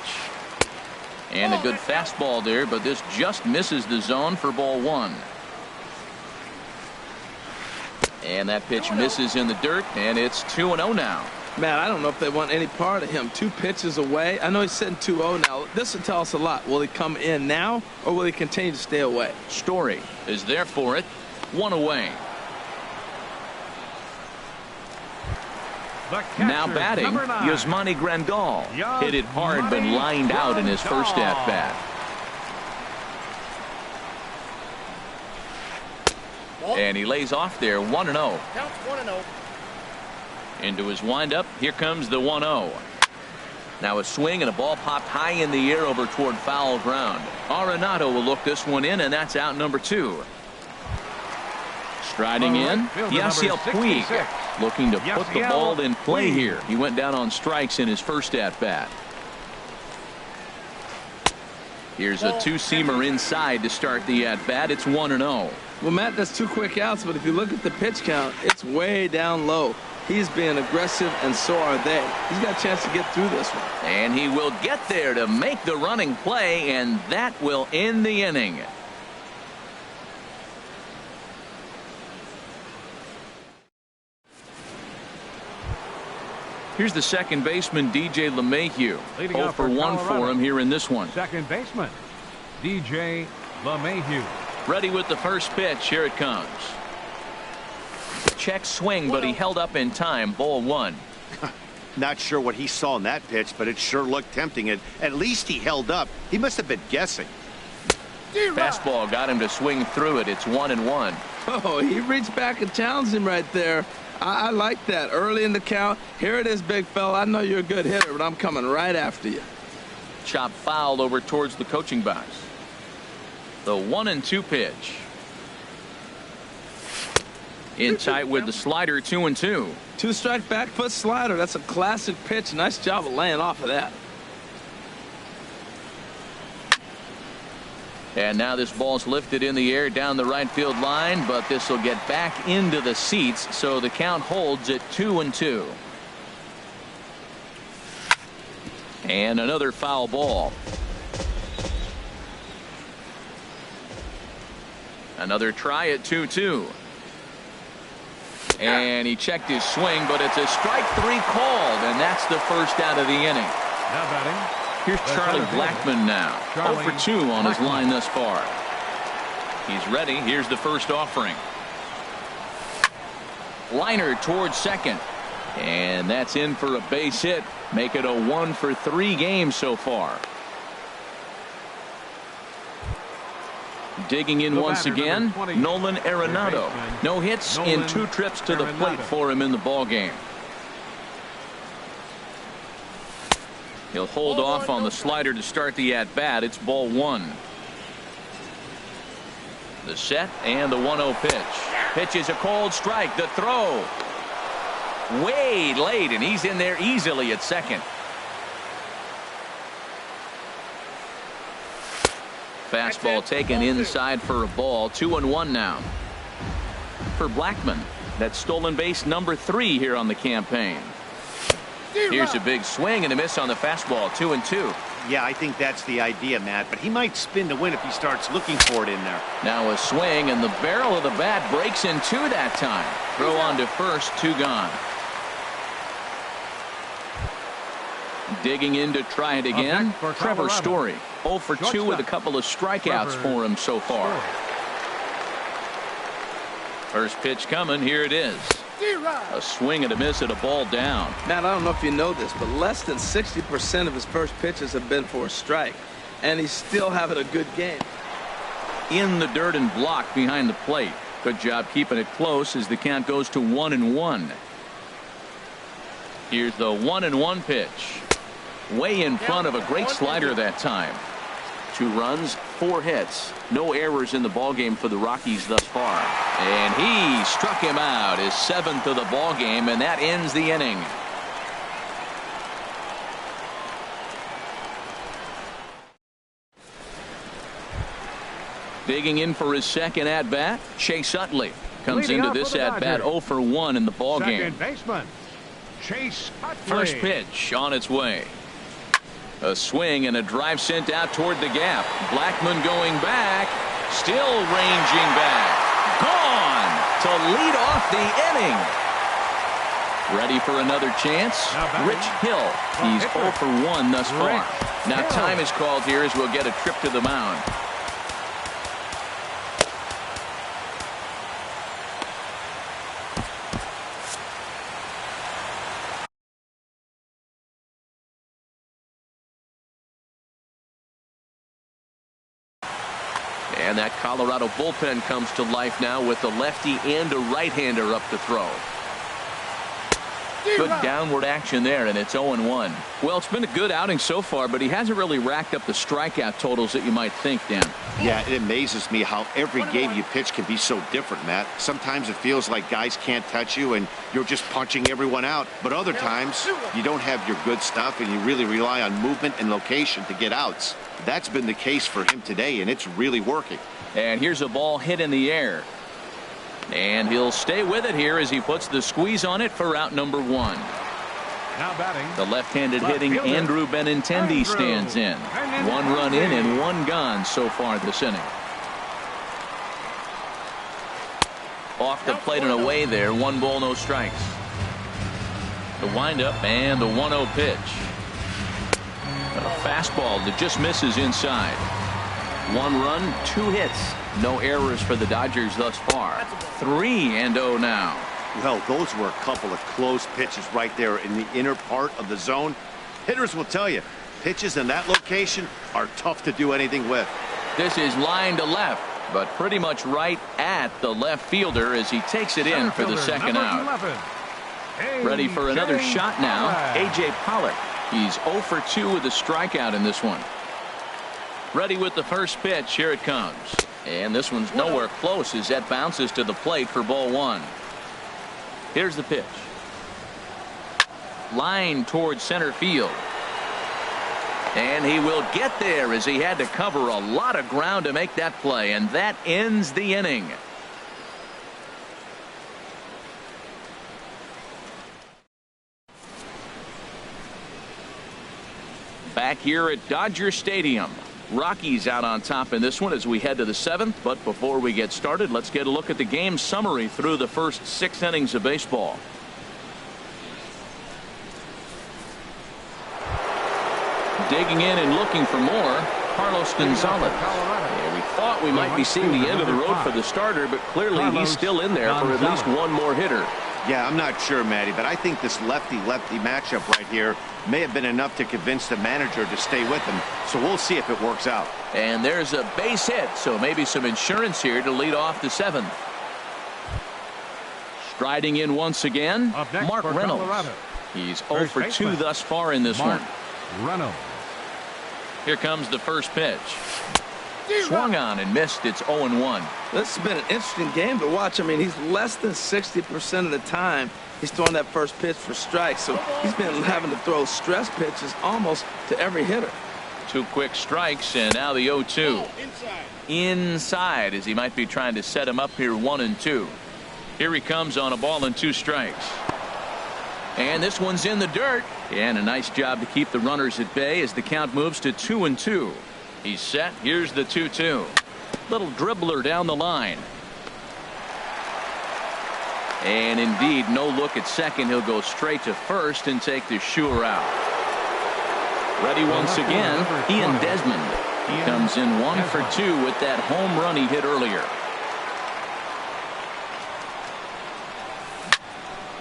And a good fastball there, but this just misses the zone for ball one. And that pitch misses in the dirt, and it's 2-0 now. Man, I don't know if they want any part of him. 2 pitches away. I know he's sitting 2-0 now. This will tell us a lot. Will he come in now, or will he continue to stay away? Story is there for it. 1 away. Now batting, Yasmani Grandal. Hit it hard, but lined out in his first at-bat. And he lays off there, 1-0. Counts 1-0. Into his windup, here comes the 1-0. Now a swing and a ball popped high in the air over toward foul ground. Arenado will look this one in, and that's out number 2. Striding in, Yasiel Puig, looking to put the ball in play here. He went down on strikes in his first at-bat. Here's a two-seamer inside to start the at-bat. It's 1-0. Well, Matt, that's 2 quick outs, but if you look at the pitch count, it's way down low. He's being aggressive, and so are they. He's got a chance to get through this one. And he will get there to make the running play, and that will end the inning. Here's the second baseman, DJ LeMahieu. 0 for 1 for him here in this one. Second baseman, DJ LeMahieu. Ready with the first pitch. Here it comes. Check swing, but he held up in time. Ball 1. Not sure what he saw in that pitch, but it sure looked tempting. At least he held up. He must have been guessing. Fastball got him to swing through it. It's 1-1. Oh, he reached back and challenged him right there. I like that. Early in the count. Here it is, big fella. I know you're a good hitter, but I'm coming right after you. Chop fouled over towards the coaching box. The 1-2 pitch. In tight with the slider, 2-2. 2-strike back foot slider. That's a classic pitch. Nice job of laying off of that. And now this ball's lifted in the air down the right field line, but this will get back into the seats, so the count holds at 2-2. And another foul ball. Another try at 2-2. And he checked his swing, but it's a strike 3 called, and that's the first out of the inning. Now batting. Here's Charlie Blackmon now. 0 for 2 on his line thus far. He's ready. Here's the first offering. Liner towards second. And that's in for a base hit. Make it a 1-for-3 game so far. Digging in once again, Nolan Arenado. No hits in 2 trips to the plate for him in the ball game. He'll hold off on the slider to start the at-bat. It's ball 1. The set and the 1-0 pitch. Pitch is a cold strike. The throw. Way late, and he's in there easily at second. Fastball taken inside for a ball. 2-1 now. For Blackmon, that's stolen base number 3 here on the campaign. Here's a big swing and a miss on the fastball. 2-2. Yeah, I think that's the idea, Matt, but he might spin to win if he starts looking for it in there. Now a swing, and the barrel of the bat breaks in 2 that time. Throw on to first, 2 gone. Digging in to try it again, Trevor Story. 0 for 2 with a couple of strikeouts for him so far. First pitch coming, here it is. A swing and a miss at a ball down. Matt, I don't know if you know this, but less than 60% of his first pitches have been for a strike, and he's still having a good game. In the dirt and blocked behind the plate. Good job keeping it close as the count goes to 1-1. Here's the 1-1 pitch. Way in front of a great slider that time. 2 runs, 4 hits. No errors in the ballgame for the Rockies thus far. And he struck him out, his 7th of the ballgame, and that ends the inning. Digging in for his second at-bat, Chase Utley comes into this at-bat 0 for 1 in the ballgame. Second baseman, Chase Utley. First pitch on its way. A swing and a drive sent out toward the gap. Blackmon going back. Still ranging back. Gone to lead off the inning. Ready for another chance? Rich Hill. He's 0 for 1 thus far. Now time is called here as we'll get a trip to the mound. And that Colorado bullpen comes to life now with a lefty and a right-hander up to throw. Good downward action there, and it's 0-1. Well, it's been a good outing so far, but he hasn't really racked up the strikeout totals that you might think, Dan. Yeah, it amazes me how every game you pitch can be so different, Matt. Sometimes it feels like guys can't touch you and you're just punching everyone out. But other times you don't have your good stuff and you really rely on movement and location to get outs. That's been the case for him today, and it's really working. And here's a ball hit in the air. And he'll stay with it here as he puts the squeeze on it for out number 1. Now batting, the left-handed hitting Andrew Benintendi stands in. 1 run in and 1 gone so far this inning. Off the plate and away there. 1 ball, no strikes. The windup and the 1-0 pitch. A fastball that just misses inside. 1 run, 2 hits. No errors for the Dodgers thus far. 3-0 now. Well, those were a couple of close pitches right there in the inner part of the zone. Hitters will tell you, pitches in that location are tough to do anything with. This is line to left, but pretty much right at the left fielder as he takes it in for the second out. Ready for another shot now, A.J. Pollock. He's 0 for 2 with a strikeout in this one. Ready with the first pitch. Here it comes. And this one's nowhere close as that bounces to the plate for ball 1. Here's the pitch. Line towards center field. And he will get there as he had to cover a lot of ground to make that play. And that ends the inning. Back here at Dodger Stadium. Rockies out on top in this one as we head to the 7th. But before we get started, let's get a look at the game summary through the first 6 innings of baseball. Digging in and looking for more, Carlos Gonzalez. Yeah, we thought we might be seeing the end of the road for the starter, but clearly he's still in there for at least 1 more hitter. Yeah, I'm not sure, Matty, but I think this lefty-lefty matchup right here may have been enough to convince the manager to stay with him. So we'll see if it works out. And there's a base hit, so maybe some insurance here to lead off the 7th. Striding in once again, Mark Reynolds. Colorado. He's 0 for 2 thus far in this one. Reynolds. Here comes the first pitch. Swung on and missed. It's 0-1. This has been an interesting game to watch. I mean, he's less than 60% of the time he's throwing that first pitch for strikes. So he's been having to throw stress pitches almost to every hitter. 2 quick strikes, and now the 0-2. Inside, as he might be trying to set him up here 1-2. Here he comes on a ball and 2 strikes. And this one's in the dirt. And a nice job to keep the runners at bay as the count moves to 2-2. He's set. Here's the 2-2. Little dribbler down the line. And indeed, no look at second. He'll go straight to first and take the sure out. Ready once again, Ian Desmond. He comes in 1 for 2 with that home run he hit earlier.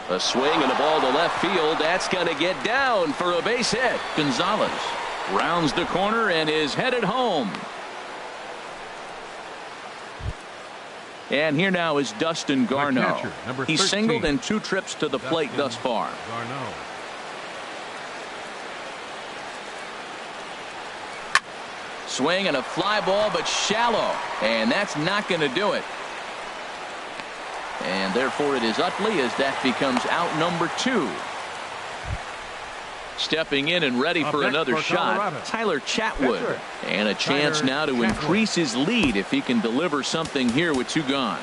A swing and a ball to left field. That's going to get down for a base hit. Gonzalez rounds the corner and is headed home. And here now is Dustin Garneau. He's singled in 2 trips to the plate thus far. Swing and a fly ball, but shallow. And that's not going to do it. And therefore it is Utley as that becomes out number 2. Stepping in and ready for another shot, Tyler Chatwood. And a chance now to increase his lead if he can deliver something here with 2 gone.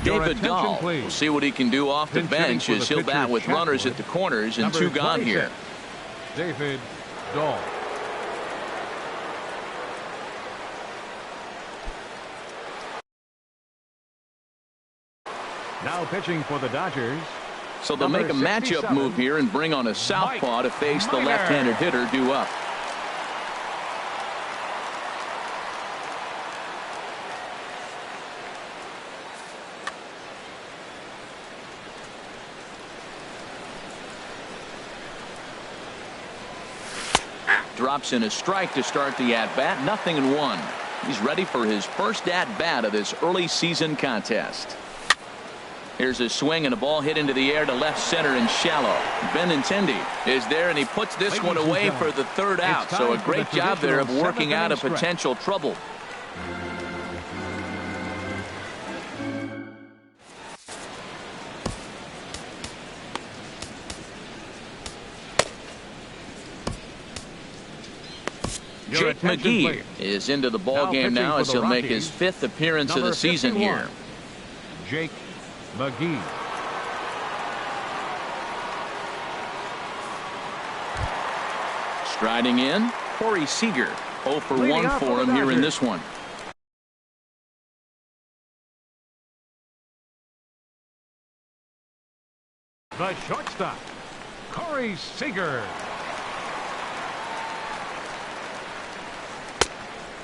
David Dahl will see what he can do off the bench as he'll bat with runners at the corners and 2 gone here. David Dahl. Now pitching for the Dodgers. So they'll make a matchup move here and bring on a southpaw to face the left-handed hitter due up. Drops in a strike to start the at-bat. 0-1. He's ready for his first at-bat of this early season contest. Here's a swing and a ball hit into the air to left center and shallow. Benintendi is there, and he puts this one away for the 3rd out. So a great job there of working out a potential trouble. Jake McGee is into the ball game now as he'll make his 5th appearance of the season here. Jake McGee. Striding in, Corey Seager. 0 for 1 for him here in this one. The shortstop, Corey Seager.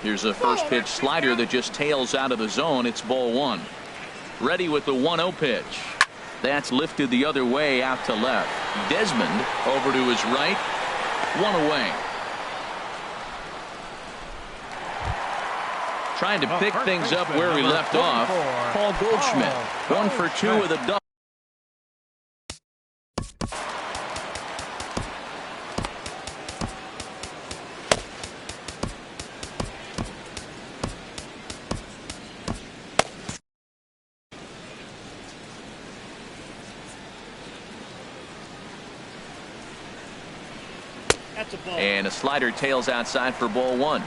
Here's a first pitch slider that just tails out of the zone. It's ball 1. Ready with the 1-0 pitch. That's lifted the other way out to left. Desmond over to his right. 1 away. Trying to pick things up where he left off. Paul Goldschmidt. 1 for 2 with a double. And a slider tails outside for ball 1.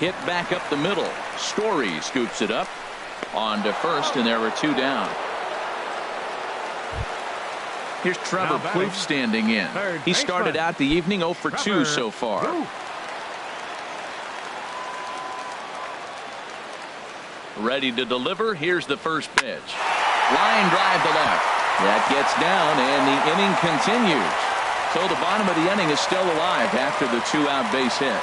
Hit back up the middle. Story scoops it up on to first, and there were 2 down. Here's Trevor Plouffe standing in. He started out the evening 0 for 2 so far. Ready to deliver. Here's the first pitch. Line drive to left. That gets down, and the inning continues. So the bottom of the inning is still alive after the 2-out base hit.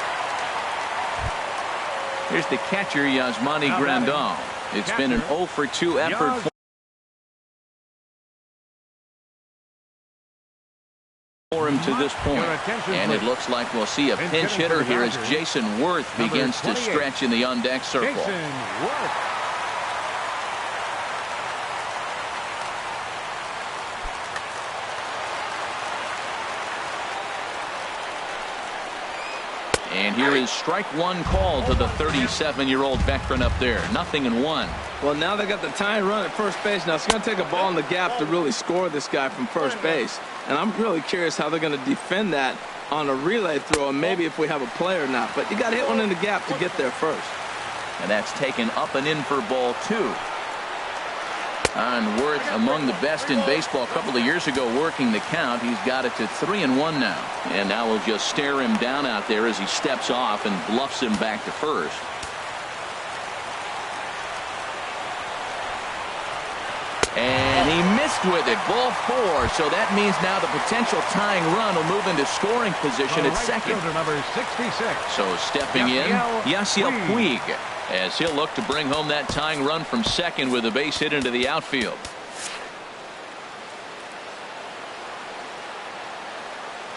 Here's the catcher, Yasmani Grandal. It's been an 0 for 2 effort for him to this point. And it looks like we'll see a pinch hitter here as Jason Worth begins to stretch in the on-deck circle. And here is strike one call to the 37-year-old veteran up there. 0-1. Well, now they got the tying run at first base. Now it's going to take a ball in the gap to really score this guy from first base. And I'm really curious how they're going to defend that on a relay throw, and maybe if we have a play or not. But you got to hit one in the gap to get there first. And that's taken up and in for ball 2. And Worth among the best in baseball a couple of years ago working the count. He's got it to 3-1 now. And now we'll just stare him down out there as he steps off and bluffs him back to first. And he missed with it. Ball 4. So that means now the potential tying run will move into scoring position at second. Number 66. So stepping in, Yasiel Puig, as he'll look to bring home that tying run from second with a base hit into the outfield.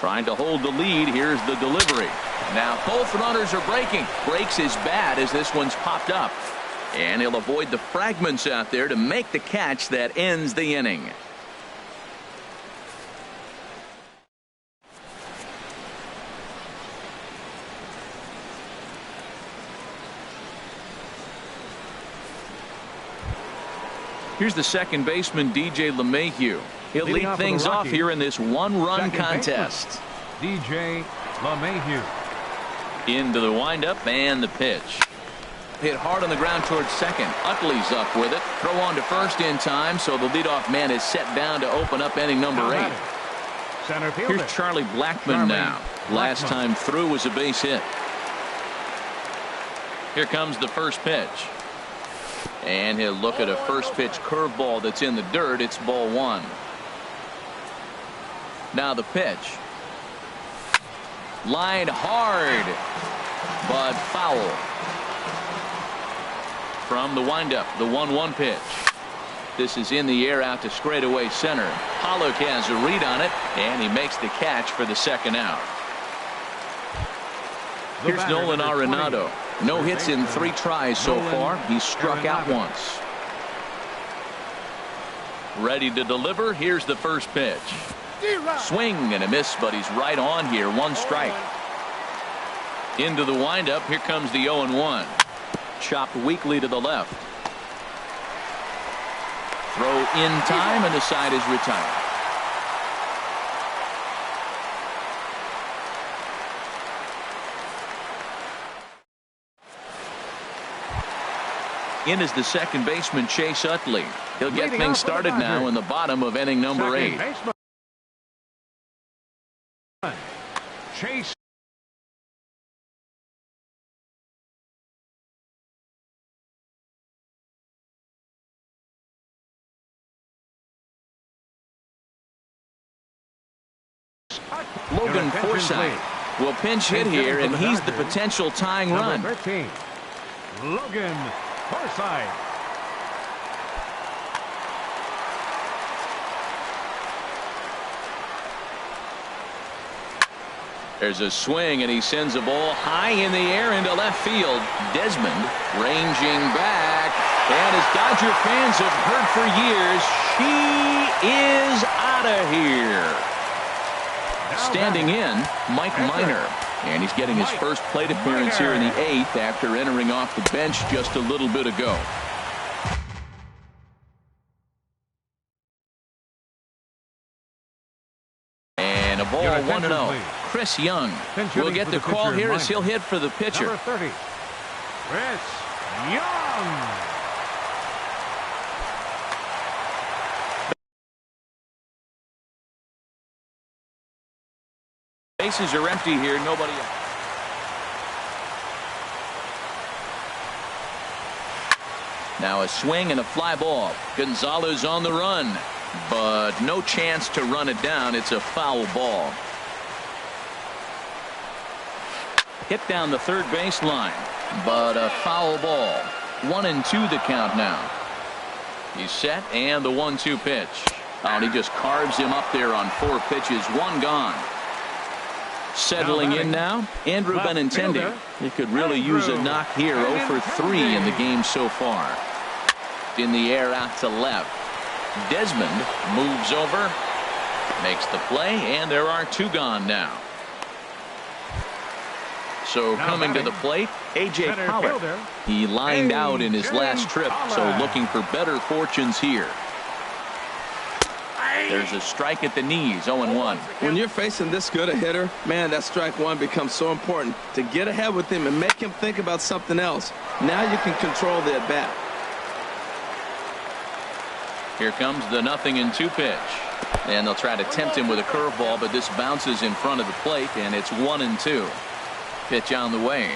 Trying to hold the lead. Here's the delivery. Now both runners are breaking. Breaks his bat as this one's popped up. And he'll avoid the fragments out there to make the catch that ends the inning. Here's the second baseman, DJ LeMahieu. He'll lead things off here in this one-run contest. DJ LeMahieu. Into the windup and the pitch. Hit hard on the ground towards second. Utley's up with it. Throw on to first in time, so the leadoff man is set down to open up inning number 8. Center fielder. Here's Charlie Blackmon now. Last time through was a base hit. Here comes the first pitch. And he'll look at a first pitch curveball that's in the dirt. It's ball 1. Now the pitch. Line hard, but foul. From the windup, the 1-1 pitch. This is in the air out to straightaway center. Pollock has a read on it, and he makes the catch for the second out. Here's Nolan Arenado. No hits in 3 tries so far. He's struck out once. Ready to deliver. Here's the first pitch. Swing and a miss, but he's right on here. 1 strike. Into the windup. Here comes the 0-1. Chopped weakly to the left. Throw in time, and the side is retired. In is the second baseman, Chase Utley. He'll get things started now in the bottom of inning number 8. Chase. Logan Forsythe will pinch hit here, and he's the potential tying run. 13. Logan Forsythe. There's a swing, and he sends a ball high in the air into left field. Desmond ranging back, and as Dodger fans have heard for years, she is out of here. Standing in, Mike Minor, and he's getting his first plate appearance here in the 8th after entering off the bench just a little bit ago. And a ball 1-0. Chris Young will get the call here as he'll hit for the pitcher. Number 30, Chris Young. Bases are empty here. Nobody else. Now a swing and a fly ball. Gonzalez on the run, but no chance to run it down. It's a foul ball. Hit down the third baseline, but a foul ball. 1-2 the count now. He's set, and the 1-2 pitch. Oh, and he just carves him up there on 4 pitches. 1 gone. Settling in now, Andrew Benintendi. He could really use a knock here. 0 for 3 in the game so far. In the air out to left. Desmond moves over, makes the play, and there are 2 gone now. So coming to the plate, A.J. Pollock. He lined out in his last trip, so looking for better fortunes here. There's a strike at the knees, 0-1. When you're facing this good a hitter, man, that strike one becomes so important to get ahead with him and make him think about something else. Now you can control the at-bat. Here comes the 0-2 pitch. And they'll try to tempt him with a curveball, but this bounces in front of the plate, and it's 1-2. Pitch on the way.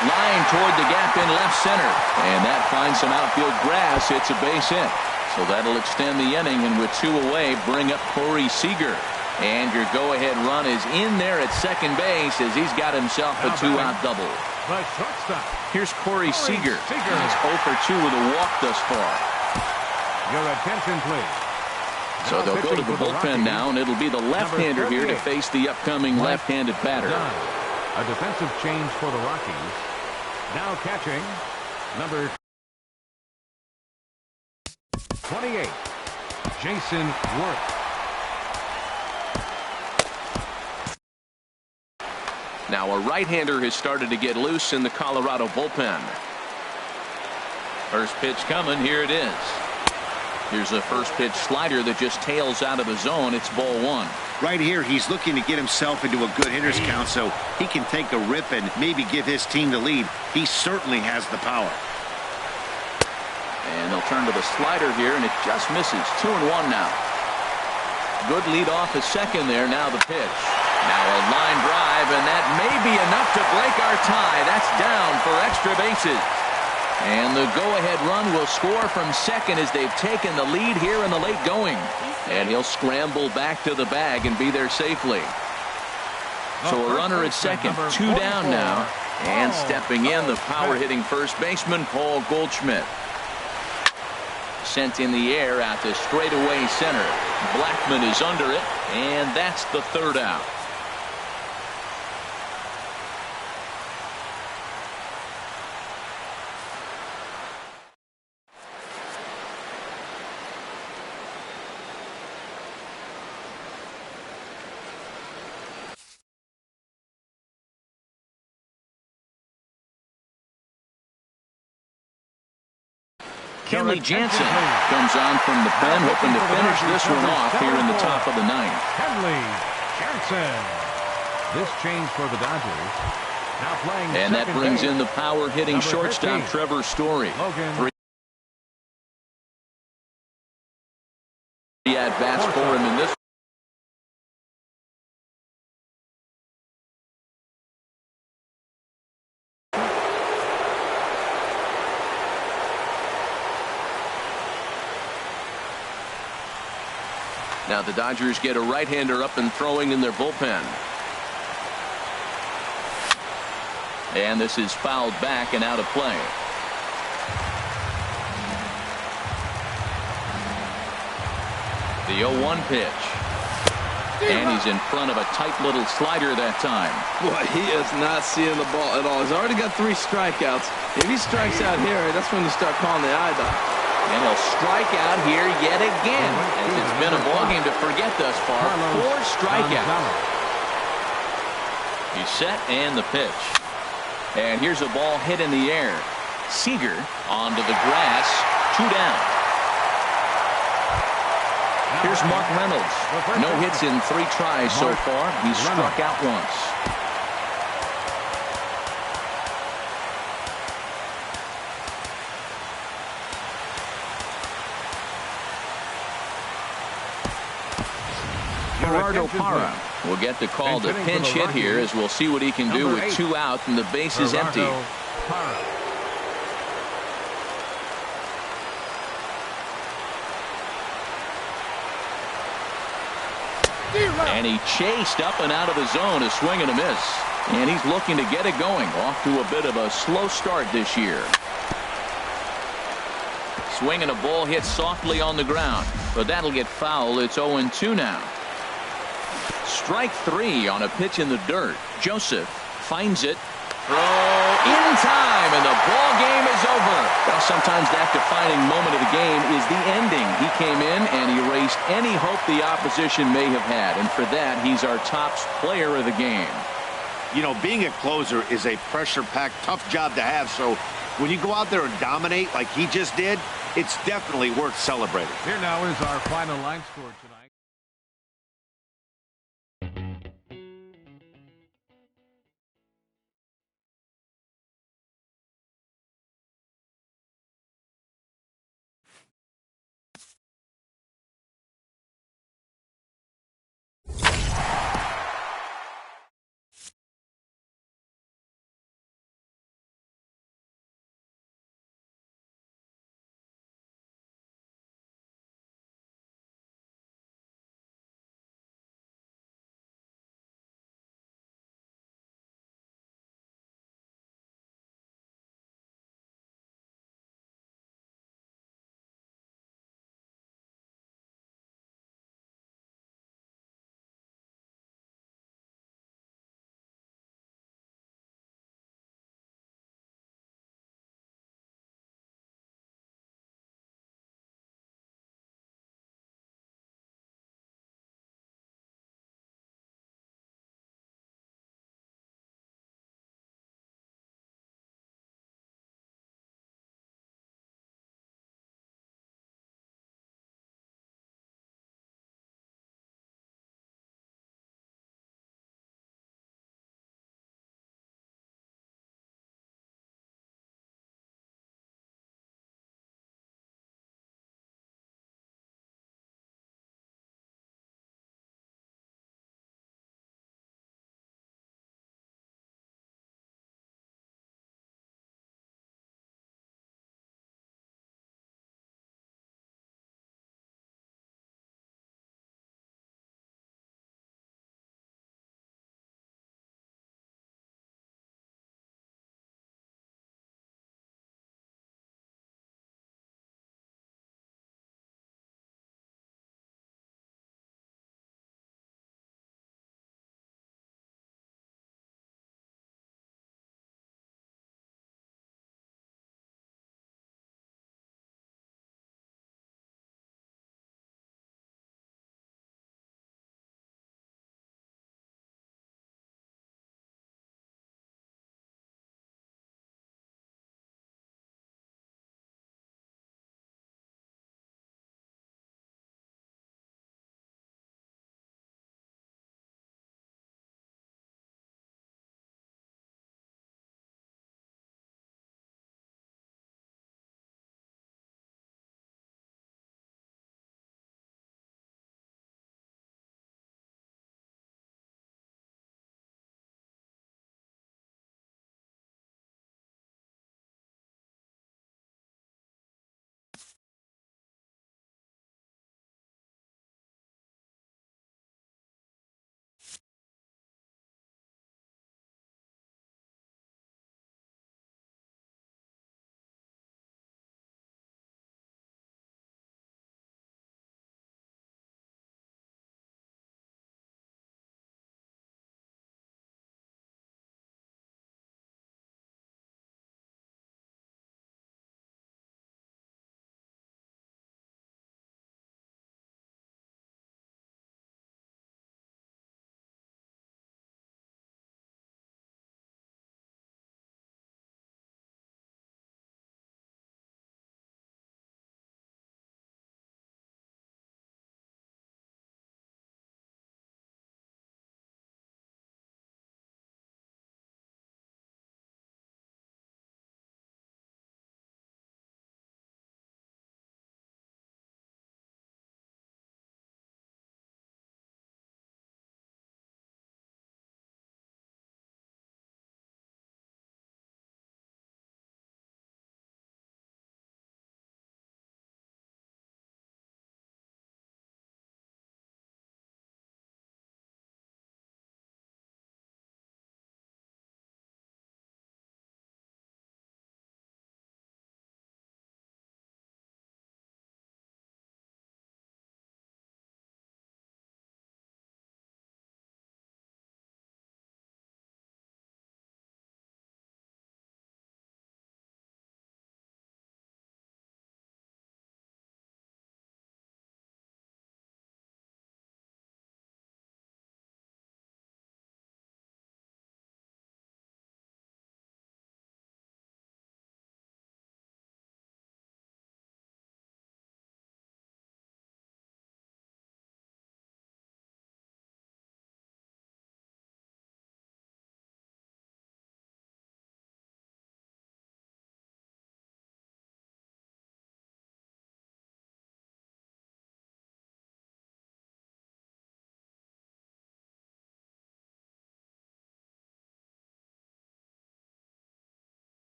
Line toward the gap in left center. And that finds some outfield grass. It's a base hit. So that'll extend the inning, and with 2 away, bring up Corey Seager. And your go-ahead run is in there at second base as he's got himself a 2-out double. Here's Corey Seager. He's 0 for 2 with a walk thus far. Your attention, please. So they'll go to the bullpen now, and it'll be the left-hander here to face the upcoming left-handed batter. A defensive change for the Rockies. Now catching, number 28, Jason Worth. Now a right-hander has started to get loose in the Colorado bullpen. First pitch coming. Here it is. Here's a first pitch slider that just tails out of the zone. It's ball 1. Right here, he's looking to get himself into a good hitter's count so he can take a rip and maybe give his team the lead. He certainly has the power. And they'll turn to the slider here, and it just misses. 2-1 now. Good lead off a second there. Now the pitch. Now a line drive, and that may be enough to break our tie. That's down for extra bases. And the go-ahead run will score from second as they've taken the lead here in the late going. And he'll scramble back to the bag and be there safely. So a runner at second, 2 down now. And stepping in, the power-hitting first baseman, Paul Goldschmidt. Sent in the air out to straightaway center. Blackman is under it, and that's the 3rd out. Kenley Jansen comes on from the pen, hoping to finish this one off here in the top of the 9th. Kenley Jansen. This change for the Dodgers. Now playing and that brings in the power-hitting shortstop, 15. Trevor Story. 3 at-bats for him in this. Now the Dodgers get a right-hander up and throwing in their bullpen. And this is fouled back and out of play. The 0-1 pitch. And he's in front of a tight little slider that time. Boy, he is not seeing the ball at all. He's already got 3 strikeouts. If he strikes out here, that's when you start calling the eye doctor. And he'll strike out here yet again. As it's been a ballgame to forget thus far. 4 strikeouts. He's set, and the pitch. And here's a ball hit in the air. Seager onto the grass. 2 down. Here's Mark Reynolds. No hits in 3 tries so far. He's struck out once. Gerardo Parra will get the call to pinch hit here, as we'll see what he can do with 2 out and the base is empty. And he chased up and out of the zone, a swing and a miss. And he's looking to get it going. Off to a bit of a slow start this year. Swinging a ball hit softly on the ground, but that'll get foul. It's 0-2 now. Strike 3 on a pitch in the dirt. Joseph finds it. Throw in time, and the ball game is over. Well, sometimes that defining moment of the game is the ending. He came in and erased any hope the opposition may have had, and for that, he's our top player of the game. You know, being a closer is a pressure-packed, tough job to have, so when you go out there and dominate like he just did, it's definitely worth celebrating. Here now is our final line score tonight.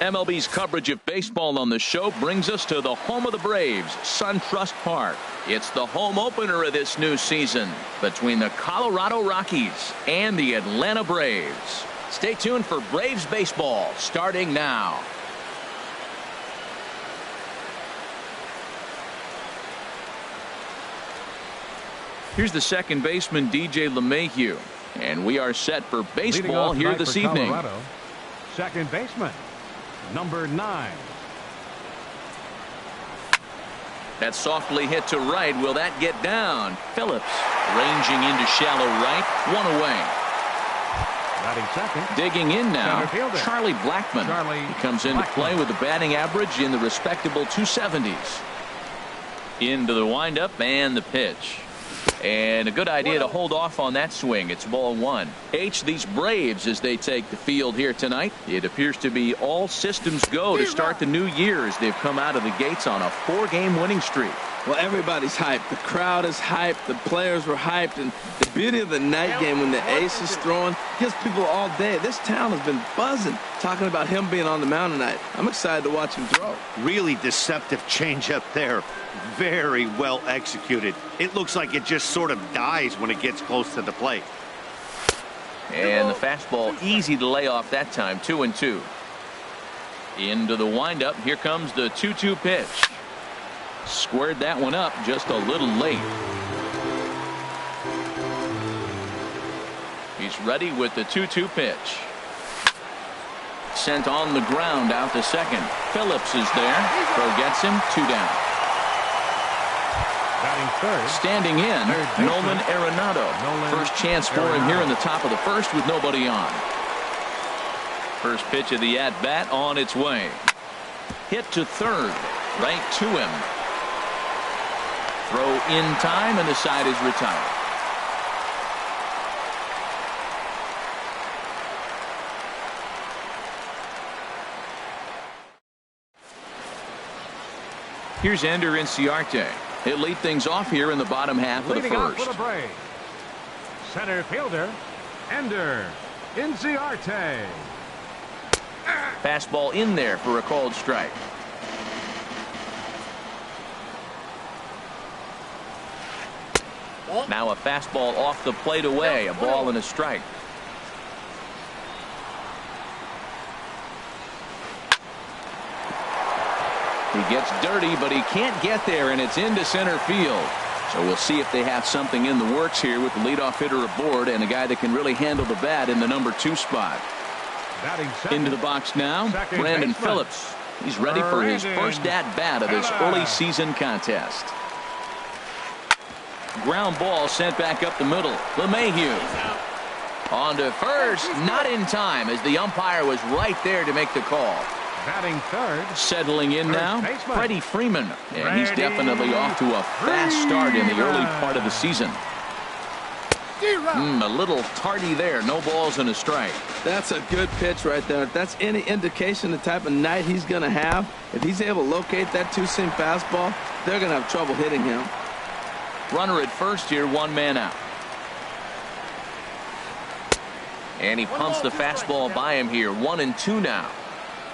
MLB's coverage of baseball on the show brings us to the home of the Braves, SunTrust Park. It's the home opener of this new season between the Colorado Rockies and the Atlanta Braves. Stay tuned for Braves baseball starting now. Here's the second baseman, DJ LeMahieu, and we are set for baseball here this evening. Colorado, second baseman, number 9. That softly hit to right. Will that get down? Phillips ranging into shallow right. One away. Batting second. Digging in now, Charlie Blackmon. He comes into play with a batting average in the respectable 270s. Into the windup and the pitch. And a good idea to hold off on that swing. It's ball 1. These Braves, as they take the field here tonight, it appears to be all systems go to start the new year as they've come out of the gates on a 4-game winning streak. Well, everybody's hyped. The crowd is hyped. The players were hyped. And the beauty of the night game when the ace is throwing gives people all day. This town has been buzzing talking about him being on the mound tonight. I'm excited to watch him throw. Really deceptive changeup there. Very well executed. It looks like it just sort of dies when it gets close to the plate. And the fastball easy to lay off that time. 2-2. Into the windup. Here comes the 2-2 pitch. Squared that one up just a little late. He's ready with the 2-2 pitch. Sent on the ground out to second. Phillips is there. Throw gets him. 2 down. Batting third. Standing in, Nolan Arenado. First chance for him here in the top of the first with nobody on. First pitch of the at-bat on its way. Hit to third. Right to him. Throw in time, and the side is retired. Here's Ender Inciarte. He'll lead things off here in the bottom half of the first. For the Braves, center fielder, Ender Inciarte. Fastball in there for a called strike. Now a fastball off the plate away. A ball and a strike. He gets dirty, but he can't get there, and it's into center field. So we'll see if they have something in the works here with the leadoff hitter aboard and a guy that can really handle the bat in the number 2 spot. Into the box now, Brandon Phillips. He's ready for his first at-bat of this early season contest. Ground ball sent back up the middle. LeMahieu on to first, not in time as the umpire was right there to make the call. Batting third. Settling in now, Freddie Freeman, and he's definitely off to a fast start in the early part of the season. A little tardy there. No balls and a strike. That's a good pitch right there. If that's any indication the type of night he's going to have, if he's able to locate that 2-seam fastball, they're going to have trouble hitting him. Runner at first here, 1 man out. And he pumps the fastball by him here. 1-2 now.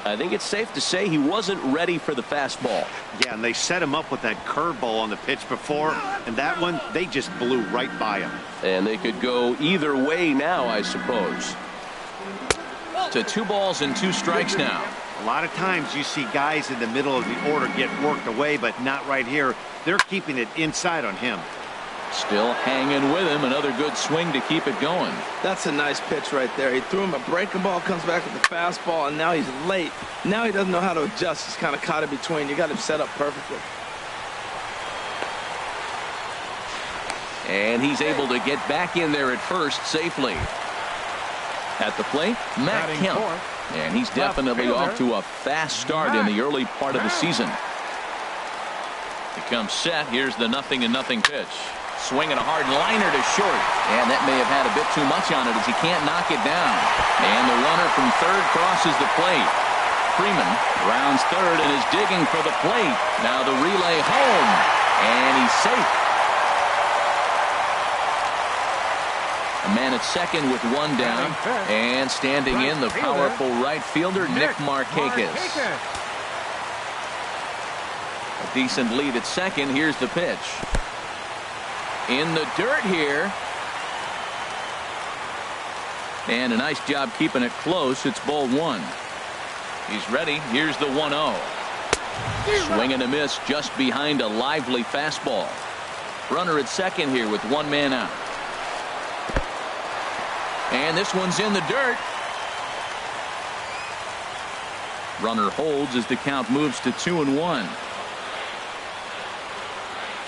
I think it's safe to say he wasn't ready for the fastball. Yeah, and they set him up with that curveball on the pitch before, and that one, they just blew right by him. And they could go either way now, I suppose. To 2 balls and 2 strikes now. A lot of times you see guys in the middle of the order get worked away, but not right here. They're keeping it inside on him. Still hanging with him. Another good swing to keep it going. That's a nice pitch right there. He threw him a breaking ball, comes back with the fastball, and now he's late. Now he doesn't know how to adjust. He's kind of caught in between. You got him set up perfectly. And he's able to get back in there at first safely. At the plate, Matt Kemp. And he's definitely off to a fast start in the early part of the season. He comes set. Here's the 0-0 pitch. Swinging a hard liner to short. And that may have had a bit too much on it as he can't knock it down. And the runner from third crosses the plate. Freeman rounds third and is digging for the plate. Now the relay home. And he's safe. A man at second with one down. And standing in, the powerful right fielder, Nick Markakis. A decent lead at second. Here's the pitch. In the dirt here. And a nice job keeping it close. It's ball one. He's ready. Here's the 1-0. Swing and a miss just behind a lively fastball. Runner at second here with one man out. And this one's in the dirt. Runner holds as the count moves to 2-1.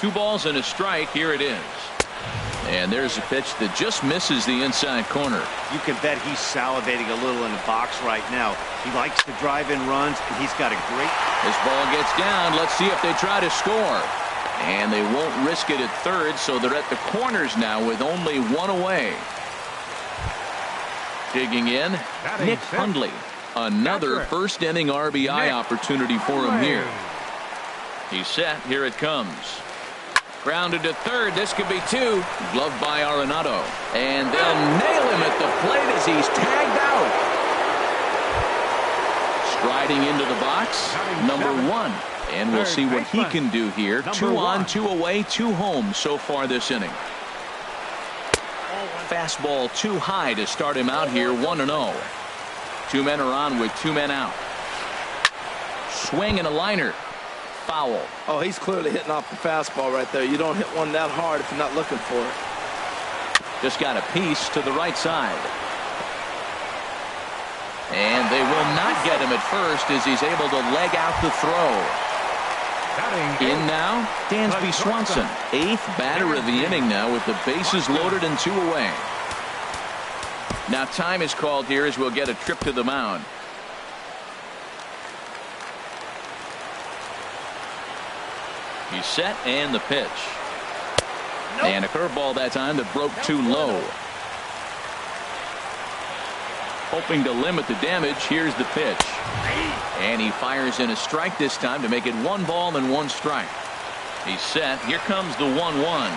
2 balls and a strike. Here it is. And there's a pitch that just misses the inside corner. You can bet he's salivating a little in the box right now. He likes to drive in runs, and he's got a great... This ball gets down. Let's see if they try to score. And they won't risk it at third, so they're at the corners now with only one away. Digging in, Nick Hundley. Another first inning RBI opportunity for him here. He's set. Here it comes. Grounded to third. This could be 2. Gloved by Arenado. And they'll nail him at the plate as he's tagged out. Striding into the box, number 1. And we'll see what he can do here. 2 on, 2 away, 2 home so far this inning. Fastball too high to start him out here. 1-0. 2 men are on with 2 men out. Swing and a liner. Foul. Oh, he's clearly hitting off the fastball right there. You don't hit one that hard if you're not looking for it. Just got a piece to the right side. And they will not get him at first as he's able to leg out the throw. In now, Dansby Swanson. 8th batter of the inning now with the bases loaded and 2 away. Now time is called here as we'll get a trip to the mound. He's set and the pitch. And a curveball that time that broke too low. Hoping to limit the damage. Here's the pitch. And he fires in a strike this time to make it 1 ball and 1 strike. He's set. Here comes the 1-1.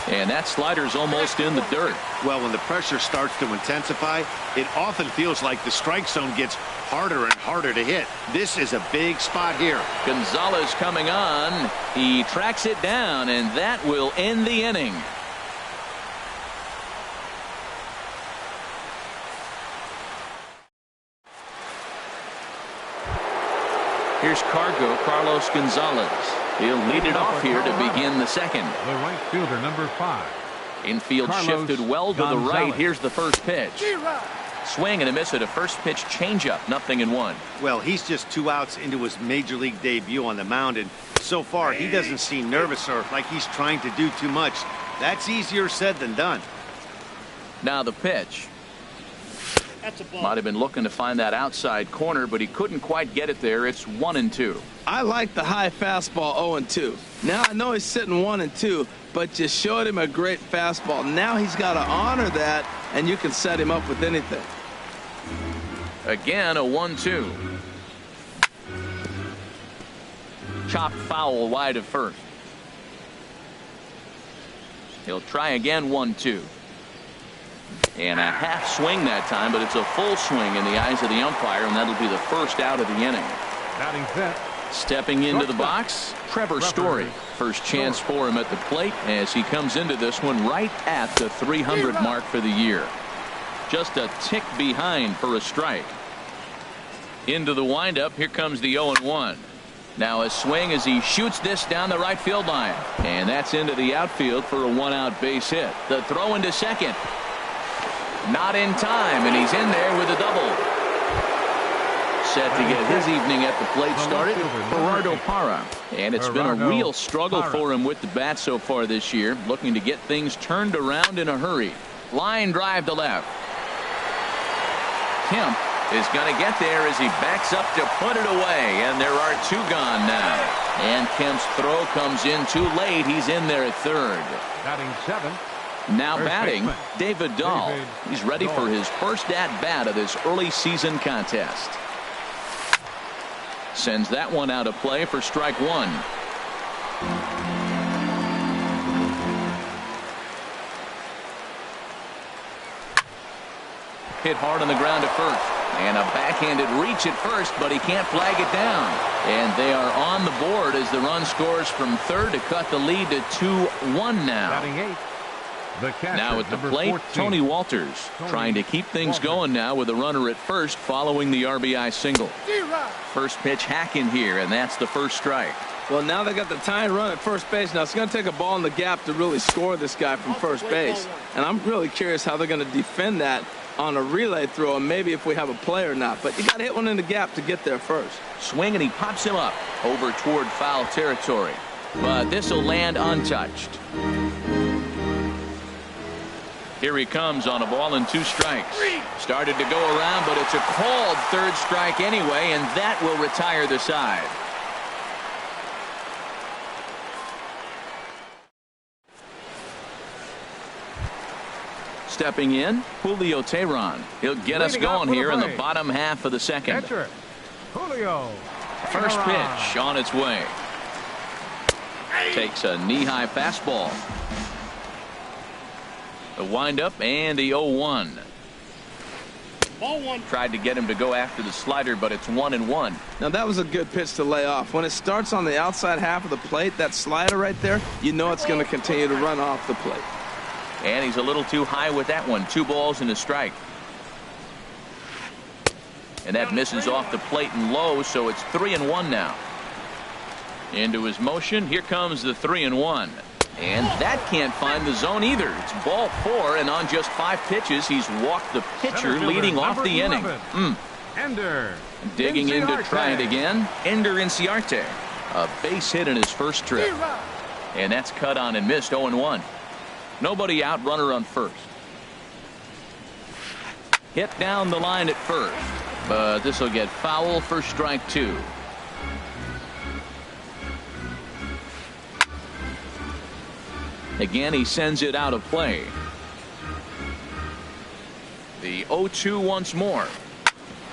And that slider's almost in the dirt. Well, when the pressure starts to intensify, it often feels like the strike zone gets harder and harder to hit. This is a big spot here. Gonzalez coming on. He tracks it down, and that will end the inning. Here's Carlos Gonzalez. He'll lead it off here to begin the second. The right fielder, number 5. Infield shifted well to the right. Here's the first pitch. Swing and a miss at a first pitch changeup. 0-1. Well, he's just 2 outs into his major league debut on the mound, and so far he doesn't seem nervous or like he's trying to do too much. That's easier said than done. Now the pitch. Might have been looking to find that outside corner, but he couldn't quite get it there. It's 1-2. I like the high fastball 0-2. Now I know he's sitting 1-2, but you showed him a great fastball. Now he's got to honor that, and you can set him up with anything. Again, a 1-2. Chopped foul wide of first. He'll try again. 1-2. And a half swing that time, but it's a full swing in the eyes of the umpire, and that'll be the first out of the inning. Batting fifth. Stepping into the box, Trevor Story. First chance for him at the plate as he comes into this one right at the 300 mark for the year. Just a tick behind for a strike. Into the windup. Here comes the 0-1. Now a swing as he shoots this down the right field line. And that's into the outfield for a 1-out base hit. The throw into second. Not in time, and he's in there with a double. Set to get his evening at the plate started, Gerardo Parra. And it's been a real struggle for him with the bat so far this year, looking to get things turned around in a hurry. Line drive to left. Kemp is going to get there as he backs up to put it away, and there are 2 gone now. And Kemp's throw comes in too late. He's in there at third. Batting 7. Now batting, David Dahl. He's ready for his first at-bat of this early season contest. Sends that one out of play for strike 1. Hit hard on the ground at first. And a backhanded reach at first, but he can't flag it down. And they are on the board as the run scores from third to cut the lead to 2-1 now. Batting eighth, the catcher, Now at the number plate, 14, Tony Walters trying to keep things going now with a runner at first following the RBI single. First pitch hacking here, and that's the first strike. Well, now they got the tying run at first base. Now it's going to take a ball in the gap to really score this guy from first base. And I'm really curious how they're going to defend that on a relay throw, and maybe if we have a play or not. But you got to hit one in the gap to get there first. Swing, and he pops him up over toward foul territory. But this will land untouched. Here he comes on a ball and 2 strikes. Started to go around, but it's a called third strike anyway, and that will retire the side. Stepping in, Julio Teheran. He'll get us going here in the bottom half of the second. Catcher, Julio. First Teheran. pitch on its way. Takes a knee-high fastball. The windup and the 0-1. Tried to get him to go after the slider, but it's 1-1. Now that was a good pitch to lay off. When it starts on the outside half of the plate, that slider right there, you know it's going to continue to run off the plate. And he's a little too high with that one. 2 balls and a strike. And that misses off the plate and low, so it's 3-1 now. Into his motion. Here comes the 3-1. And that can't find the zone either. It's ball 4, and on just 5 pitches, he's walked the pitcher, leading off the inning. Ender. Digging in to try it again. Ender Inciarte. A base hit in his first trip. And that's cut on and missed. 0-1. Nobody out, runner on first. Hit down the line at first, but this will get foul for strike 2. Again, he sends it out of play. The 0-2 once more.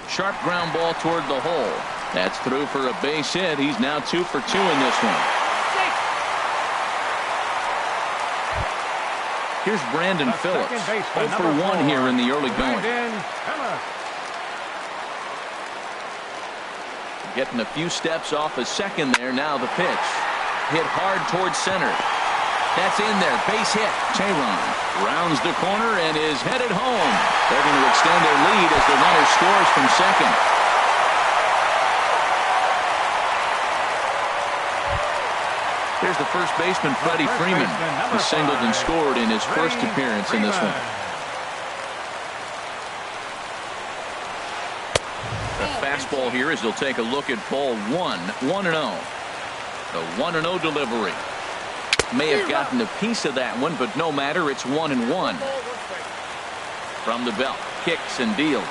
Sharp ground ball toward the hole. That's through for a base hit. He's now 2 for 2 in this one. Here's Brandon Phillips, 0 for 1 here in the early going. Getting a few steps off a second there. Now the pitch. Hit hard towards center. That's in there. Base hit. Teheran rounds the corner and is headed home. They're going to extend their lead as the runner scores from second. Here's the first baseman, Freddie Freeman, who singled and scored in his first appearance in this one. The fastball here as they'll take a look at ball 1, 1-0. The 1-0 delivery. May have gotten a piece of that one, but no matter, it's 1-1. From the belt, kicks and deals.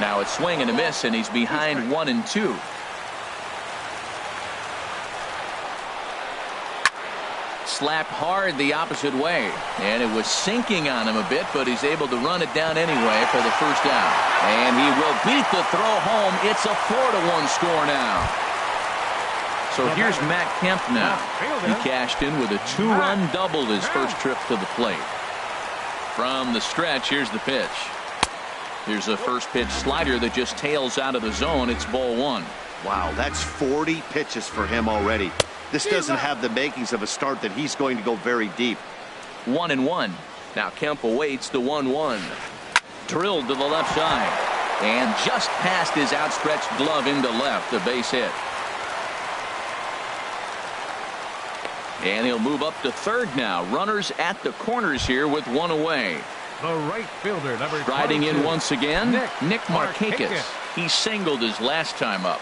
Now it's swing and a miss, and he's behind 1-2. Slapped hard the opposite way, and it was sinking on him a bit, but he's able to run it down anyway for the first out. And he will beat the throw home. It's a 4-1 score now. So here's Matt Kemp now. He cashed in with a 2-run double his first trip to the plate. From the stretch, here's the pitch. Here's a first pitch slider that just tails out of the zone. It's ball 1. Wow, that's 40 pitches for him already. This doesn't have the makings of a start that he's going to go very deep. 1-1. Now Kemp awaits the 1-1. Drilled to the left side. And just past his outstretched glove into left. A base hit. And he'll move up to third now. Runners at the corners here with 1 away. The right fielder, number Striding 22. in once again, Nick Markakis. Markakis. He singled his last time up.